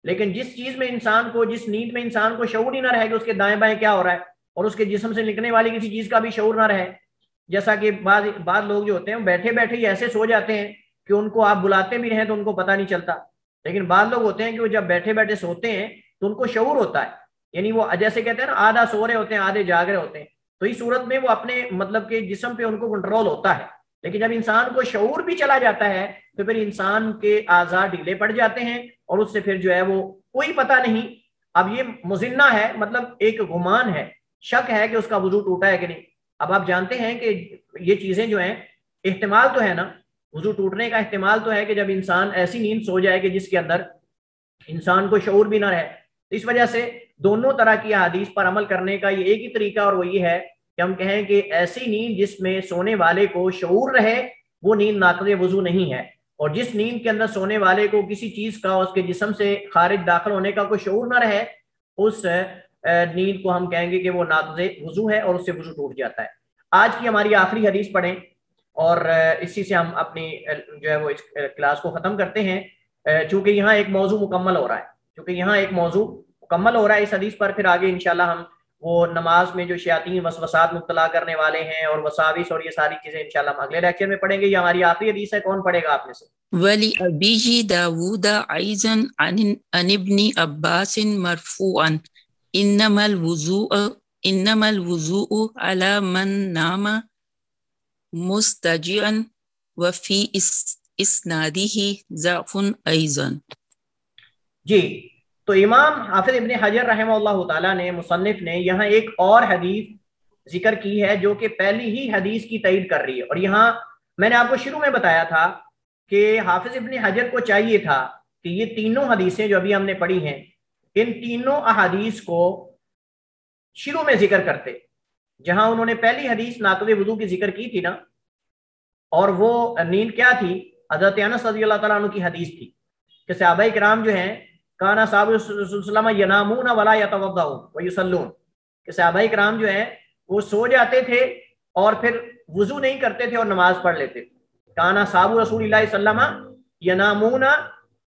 لیکن جس چیز میں انسان کو، جس نیند میں انسان کو شعور ہی نہ رہے کہ اس کے دائیں بائیں کیا ہو رہا ہے اور اس کے جسم سے نکلنے والی کسی چیز کا بھی شعور نہ رہے، جیسا کہ بعض لوگ جو ہوتے ہیں بیٹھے بیٹھے ہی ایسے سو جاتے ہیں کہ ان کو آپ بلاتے بھی رہیں تو ان کو پتہ نہیں چلتا، لیکن بعض لوگ ہوتے ہیں کہ وہ جب بیٹھے بیٹھے سوتے ہیں تو ان کو شعور ہوتا ہے، یعنی وہ جیسے کہتے ہیں نا آدھا سو رہے ہوتے ہیں آدھے جاگ رہے ہوتے ہیں، تو اس صورت میں وہ اپنے مطلب کہ جسم پہ ان کو کنٹرول ہوتا ہے۔ لیکن جب انسان کو شعور بھی چلا جاتا ہے تو پھر انسان کے اعضاء ڈھیلے پڑ جاتے ہیں اور اس سے پھر جو ہے وہ کوئی پتہ نہیں، اب یہ مظنہ ہے، مطلب ایک گمان ہے، شک ہے کہ اس کا وضو ٹوٹا ہے کہ نہیں۔ اب آپ جانتے ہیں کہ یہ چیزیں جو ہیں احتمال تو ہے نا، وضو ٹوٹنے کا احتمال تو ہے کہ جب انسان ایسی نیند سو جائے کہ جس کے اندر انسان کو شعور بھی نہ رہے۔ اس وجہ سے دونوں طرح کی حدیث پر عمل کرنے کا یہ ایک ہی طریقہ اور وہ یہ ہے کہ ہم کہیں کہ ایسی نیند جس میں سونے والے کو شعور رہے وہ نیند ناقض وضو نہیں ہے، اور جس نیند کے اندر سونے والے کو کسی چیز کا اس کے جسم سے خارج داخل ہونے کا کوئی شعور نہ رہے، اس نیند کو ہم کہیں گے کہ وہ ناقض وضو ہے اور اس سے وضو ٹوٹ جاتا ہے۔ آج کی ہماری آخری حدیث پڑھیں اور اسی سے ہم اپنی جو ہے وہ اس کلاس کو ختم کرتے ہیں، چونکہ یہاں ایک موضوع مکمل ہو رہا ہے، اس حدیث پر پھر آگے انشاءاللہ ہم وہ نماز میں جو شیاطین وسوسات مبتلا کرنے والے ہیں اور وساوس اور یہ ساری چیزیں انشاءاللہ ہم اگلے لیکچر میں پڑھیں گے۔ یہ ہماری آخری حدیث ہے، کون پڑھے گا آپ میں سے؟ وَلِأَبِيِّ دَاوُودَ أَيْضًا عَنِ ابْنِ عَبَّاسٍ مَرْفُوعًا إِنَّمَا الْوُضُوءُ عَلَى مَنْ نَامَ مُضْطَجِعًا وَفِي إِسْنَادِهِ ضَعْفٌ أَيْضًا۔ جی، تو امام حافظ ابن حجر رحمہ اللہ تعالیٰ نے، مصنف نے یہاں ایک اور حدیث ذکر کی ہے جو کہ پہلی ہی حدیث کی تائید کر رہی ہے، اور یہاں میں نے آپ کو شروع میں بتایا تھا کہ حافظ ابن حجر کو چاہیے تھا کہ یہ تینوں حدیثیں جو ابھی ہم نے پڑھی ہیں ان تینوں احادیث کو شروع میں ذکر کرتے، جہاں انہوں نے پہلی حدیث ناقض وضو کی ذکر کی تھی نا، اور وہ نیند کیا تھی؟ حضرت انس رضی اللہ تعالیٰ عنہ کی حدیث تھی کہ صحابہ کرام جو ہیں کانا صحابہ رسول اللہ صلی اللہ علیہ وسلم ینامون ولا یتوضؤون ویصلون، کہ صحابہ کرام جو ہیں وہ سو جاتے تھے اور پھر وضو نہیں کرتے تھے اور نماز پڑھ لیتے تھے۔ کانا صحابہ رسول اللہ صلی اللہ علیہ وسلم ینامون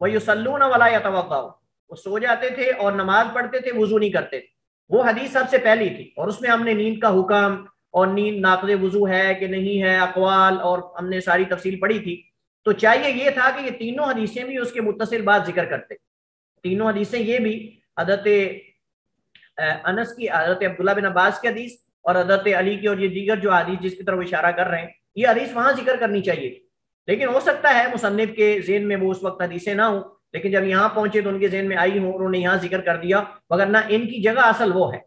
ویصلون ولا یتوضؤون، وہ سو جاتے تھے اور نماز پڑھتے تھے، وضو نہیں کرتے تھے۔ وہ حدیث سب سے پہلی تھی اور اس میں ہم نے نیند کا حکم اور نیند ناقض وضو ہے کہ نہیں ہے، اقوال، اور ہم نے ساری تفصیل پڑھی تھی۔ تو چاہیے یہ تھا کہ یہ تینوں حدیثیں بھی اس کے متصل بات ذکر کرتے، تینوں حدیثیں یہ بھی حضرت انس کی، حضرت عبداللہ بن عباس کی حدیث اور حضرت علی کی، اور یہ دیگر جو حدیث جس کی طرف اشارہ کر رہے ہیں یہ حدیث وہاں ذکر کرنی چاہیے تھی، لیکن ہو سکتا ہے مصنف کے ذہن میں وہ اس وقت حدیثیں نہ ہوں، لیکن جب یہاں پہنچے تو ان کے ذہن میں آئی ہوں، انہوں نے یہاں ذکر کر دیا، وگرنہ ان کی جگہ اصل وہ ہے،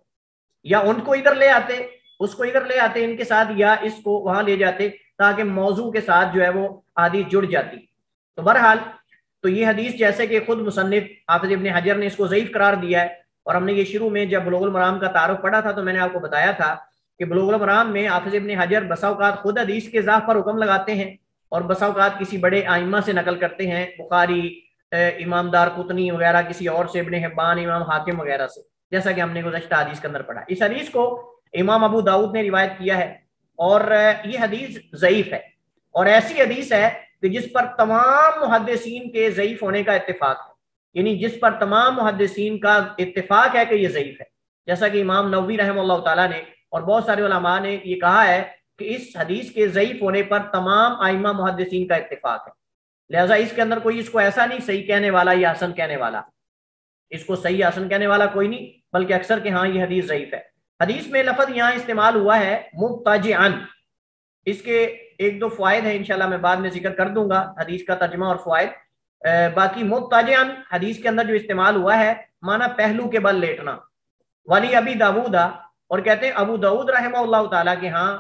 یا ان کو ادھر لے آتے، اس کو ادھر لے آتے ان کے ساتھ، یا اس کو وہاں لے جاتے تاکہ موضوع کے ساتھ جو ہے وہ حدیث جڑ جاتی۔ تو بہرحال تو یہ حدیث جیسے کہ خود مصنف حافظ ابن حجر نے اس کو ضعیف قرار دیا ہے، اور ہم نے یہ شروع میں جب بلوغ المرام کا تعارف پڑھا تھا تو میں نے آپ کو بتایا تھا کہ بلوغ المرام میں حافظ ابن حجر بسا اوقات خود حدیث کے ضعف پر حکم لگاتے ہیں اور بسا اوقات کسی بڑے ائمہ سے نقل کرتے ہیں، بخاری، امام دارقطنی وغیرہ کسی اور سے، ابن حبان، امام حاکم وغیرہ سے، جیسا کہ ہم نے گزشتہ حدیث کے اندر پڑھا. اس حدیث کو امام ابو داؤد نے روایت کیا ہے اور یہ حدیث ضعیف ہے، اور ایسی حدیث ہے کہ جس پر تمام محدثین کے ضعیف ہونے کا اتفاق ہے، یعنی جس پر تمام محدثین کا اتفاق ہے کہ یہ ضعیف ہے. جیسا کہ امام نووی رحمہ اللہ تعالیٰ نے اور بہت سارے علماء نے یہ کہا ہے کہ اس حدیث کے ضعیف ہونے پر تمام ائمہ محدثین کا اتفاق ہے. لہٰذا اس کے اندر کوئی اس کو ایسا نہیں صحیح کہنے والا یا حسن کہنے والا، اس کو صحیح حسن کہنے والا کوئی نہیں، بلکہ اکثر کہ ہاں یہ حدیث ضعیف ہے. حدیث میں لفظ یہاں استعمال ہوا ہے مضطجعاً. اس کے ایک دو فوائد ہیں، انشاءاللہ میں بعد میں ذکر کر دوں گا حدیث کا ترجمہ اور فوائد. باقی مضطجعاً حدیث کے اندر جو استعمال ہوا ہے معنی پہلو کے بل لیٹنا. ولی ابی داؤد، اور کہتے ہیں ابو داؤد رحمہ اللہ تعالیٰ کے ہاں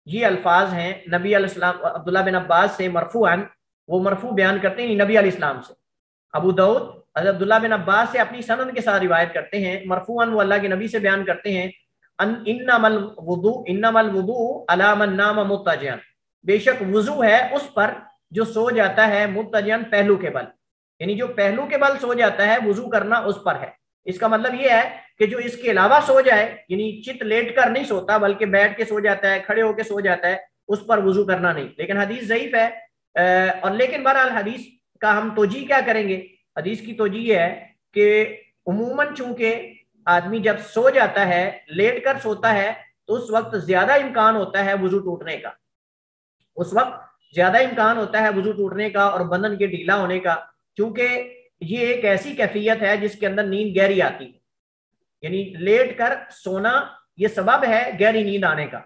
یہ الفاظ ہیں نبی علیہ السلام، عبداللہ بن عباس سے مرفوعاً، وہ مرفوع بیان کرتے ہیں نبی علیہ السلام سے. ابو داؤد حضرت عبداللہ بن عباس سے اپنی سند کے ساتھ روایت کرتے ہیں، مرفوعاً وہ اللہ کے نبی سے بیان کرتے ہیں انما الوضوء علی من نام مضطجعا، بے شک وضو ہے اس پر جو سو جاتا ہے مضطجعا پہلو کے بل، یعنی جو پہلو کے بل سو جاتا ہے وضو کرنا اس پر ہے. اس کا مطلب یہ ہے کہ جو اس کے علاوہ سو جائے، یعنی چت لیٹ کر نہیں سوتا بلکہ بیٹھ کے سو جاتا ہے، کھڑے ہو کے سو جاتا ہے، اس پر وضو کرنا نہیں. لیکن حدیث ضعیف ہے. اور لیکن بہرحال حدیث کا ہم توجیہ کیا کریں گے؟ حدیث کی توجیہ یہ ہے کہ عموماً چونکہ آدمی جب سو جاتا ہے، لیٹ کر سوتا ہے، تو اس وقت زیادہ امکان ہوتا ہے وضو ٹوٹنے کا، اس وقت زیادہ امکان ہوتا ہے وضو ٹوٹنے کا اور بدن کے ڈھیلا ہونے کا، کیونکہ یہ ایک ایسی کیفیت ہے جس کے اندر نیند گہری آتی ہے. یعنی لیٹ کر سونا یہ سبب ہے گہری نیند آنے کا.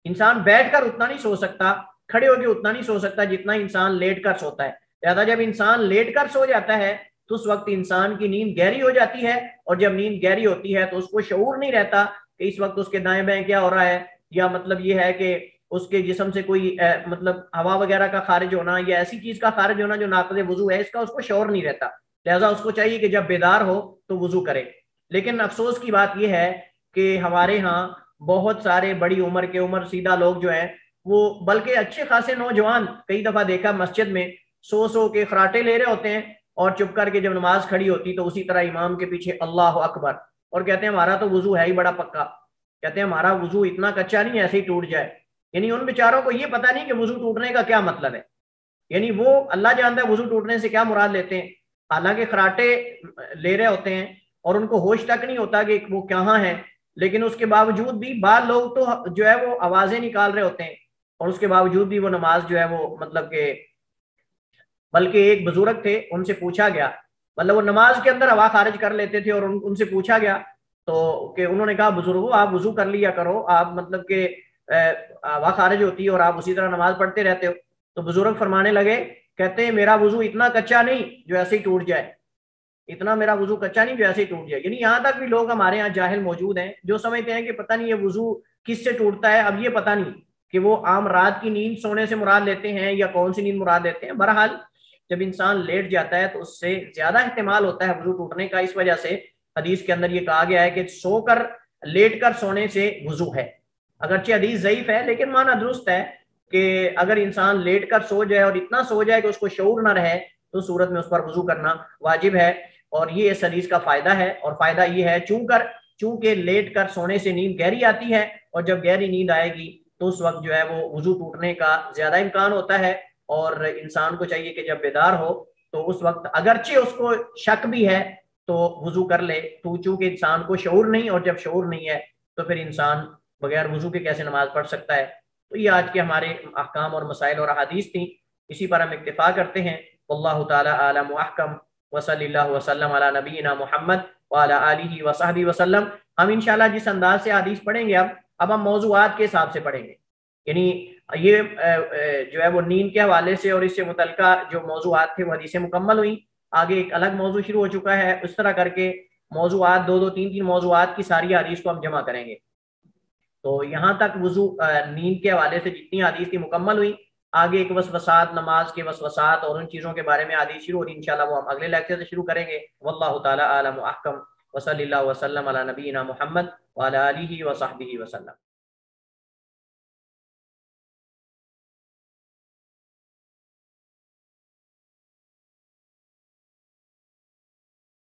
انسان بیٹھ کر اتنا نہیں سو سکتا، کھڑے ہو کے اتنا نہیں سو سکتا جتنا انسان لیٹ کر سوتا ہے. لہذا جب انسان لیٹ کر سو جاتا ہے تو اس وقت انسان کی نیند گہری ہو جاتی ہے، اور جب نیند گہری ہوتی ہے تو اس کو شعور نہیں رہتا کہ اس وقت اس کے دائیں بائیں کیا ہو رہا ہے، یا مطلب یہ ہے کہ اس کے جسم سے کوئی مطلب ہوا وغیرہ کا خارج ہونا یا ایسی چیز کا خارج ہونا جو ناقض وضو ہے، اس کا اس کو شعور نہیں رہتا. لہذا اس کو چاہیے کہ جب بیدار ہو تو وضو کرے. لیکن افسوس کی بات یہ ہے کہ ہمارے ہاں بہت سارے بڑی عمر کے عمر سیدھا لوگ جو ہیں، وہ بلکہ اچھے خاصے نوجوان کئی دفعہ دیکھا مسجد میں سو کے خراٹے لے رہے ہوتے ہیں، اور چپ کر کے جب نماز کھڑی ہوتی تو اسی طرح امام کے پیچھے اللہ اکبر، اور کہتے ہیں ہمارا تو وضو ہے ہی بڑا پکا، کہتے ہیں ہمارا وضو اتنا کچا نہیں ایسے ہی ٹوٹ جائے. یعنی ان بیچاروں کو یہ پتہ نہیں کہ وضو ٹوٹنے کا کیا مطلب ہے، یعنی وہ اللہ جانتا ہے وضو ٹوٹنے سے کیا مراد لیتے ہیں. حالانکہ خراٹے لے رہے ہوتے ہیں اور ان کو ہوش تک نہیں ہوتا کہ وہ کہاں ہیں، لیکن اس کے باوجود بھی بعض لوگ تو جو ہے وہ آوازیں نکال رہے ہوتے ہیں، اور اس کے باوجود بھی وہ نماز جو ہے وہ مطلب کہ، بلکہ ایک بزرگ تھے ان سے پوچھا گیا، مطلب وہ نماز کے اندر ہوا خارج کر لیتے تھے، اور ان سے پوچھا گیا تو کہ انہوں نے کہا بزرگوں آپ وضو کر لیا کرو، آپ مطلب کہ ہوا خارج ہوتی ہے اور آپ اسی طرح نماز پڑھتے رہتے ہو. تو بزرگ فرمانے لگے، کہتے ہیں میرا وضو اتنا کچا نہیں جو ایسے ہی ٹوٹ جائے، اتنا میرا وضو کچا نہیں جو ایسے ہی ٹوٹ جائے. یعنی یہاں تک بھی لوگ ہمارے یہاں جاہل موجود ہیں جو سمجھتے ہیں کہ پتہ نہیں یہ وضو کس سے ٹوٹتا ہے. اب یہ پتہ نہیں کہ وہ عام رات کی نیند سونے سے مراد لیتے ہیں یا کون سی نیند مراد لیتے ہیں. بہرحال جب انسان لیٹ جاتا ہے تو اس سے زیادہ احتمال ہوتا ہے وضو ٹوٹنے کا. اس وجہ سے حدیث کے اندر یہ کہا گیا ہے کہ سو کر لیٹ کر سونے سے وضو ہے. اگرچہ حدیث ضعیف ہے لیکن معنی درست ہے کہ اگر انسان لیٹ کر سو جائے اور اتنا سو جائے کہ اس کو شعور نہ رہے تو صورت میں اس پر وضو کرنا واجب ہے. اور یہ اس حدیث کا فائدہ ہے، اور فائدہ یہ ہے چونکہ لیٹ کر سونے سے نیند گہری آتی ہے، اور جب گہری نیند آئے گی تو اس وقت جو ہے وہ وضو ٹوٹنے کا زیادہ امکان ہوتا ہے. اور انسان کو چاہیے کہ جب بیدار ہو تو اس وقت اگرچہ اس کو شک بھی ہے تو وضو کر لے. تو چونکہ انسان کو شعور نہیں، اور جب شعور نہیں ہے تو پھر انسان بغیر وضو کے کیسے نماز پڑھ سکتا ہے. تو یہ آج کے ہمارے احکام اور مسائل اور احادیث تھیں، اسی پر ہم اکتفا کرتے ہیں. واللہ تعالی اعلم واحکم، وصلی اللہ وسلم علی نبینا محمد وعلی آلہ وصحبہ وسلم. ہم انشاءاللہ جس انداز سے حدیث پڑھیں گے اب ہم موضوعات کے حساب سے پڑھیں گے. یعنی یہ جو ہے وہ نیند کے حوالے سے اور اس سے متعلقہ جو موضوعات تھے وہ حدیثیں مکمل ہوئیں. آگے ایک الگ موضوع شروع ہو چکا ہے. اس طرح کر کے موضوعات دو تین موضوعات کی ساری حدیث کو ہم جمع کریں گے. تو یہاں تک وضو نیند کے حوالے سے جتنی حدیث تھی مکمل ہوئی. آگے ایک وسوسات، نماز کے وسوسات اور ان چیزوں کے بارے میں حدیث شروع ہوئی. انشاءاللہ وہ ہم اگلے لیکچر سے شروع کریں گے. واللہ تعالی اعلم واحکم، وصلی اللہ وسلم علی نبینا محمد وعلی آلہ وصحبہ وسلم.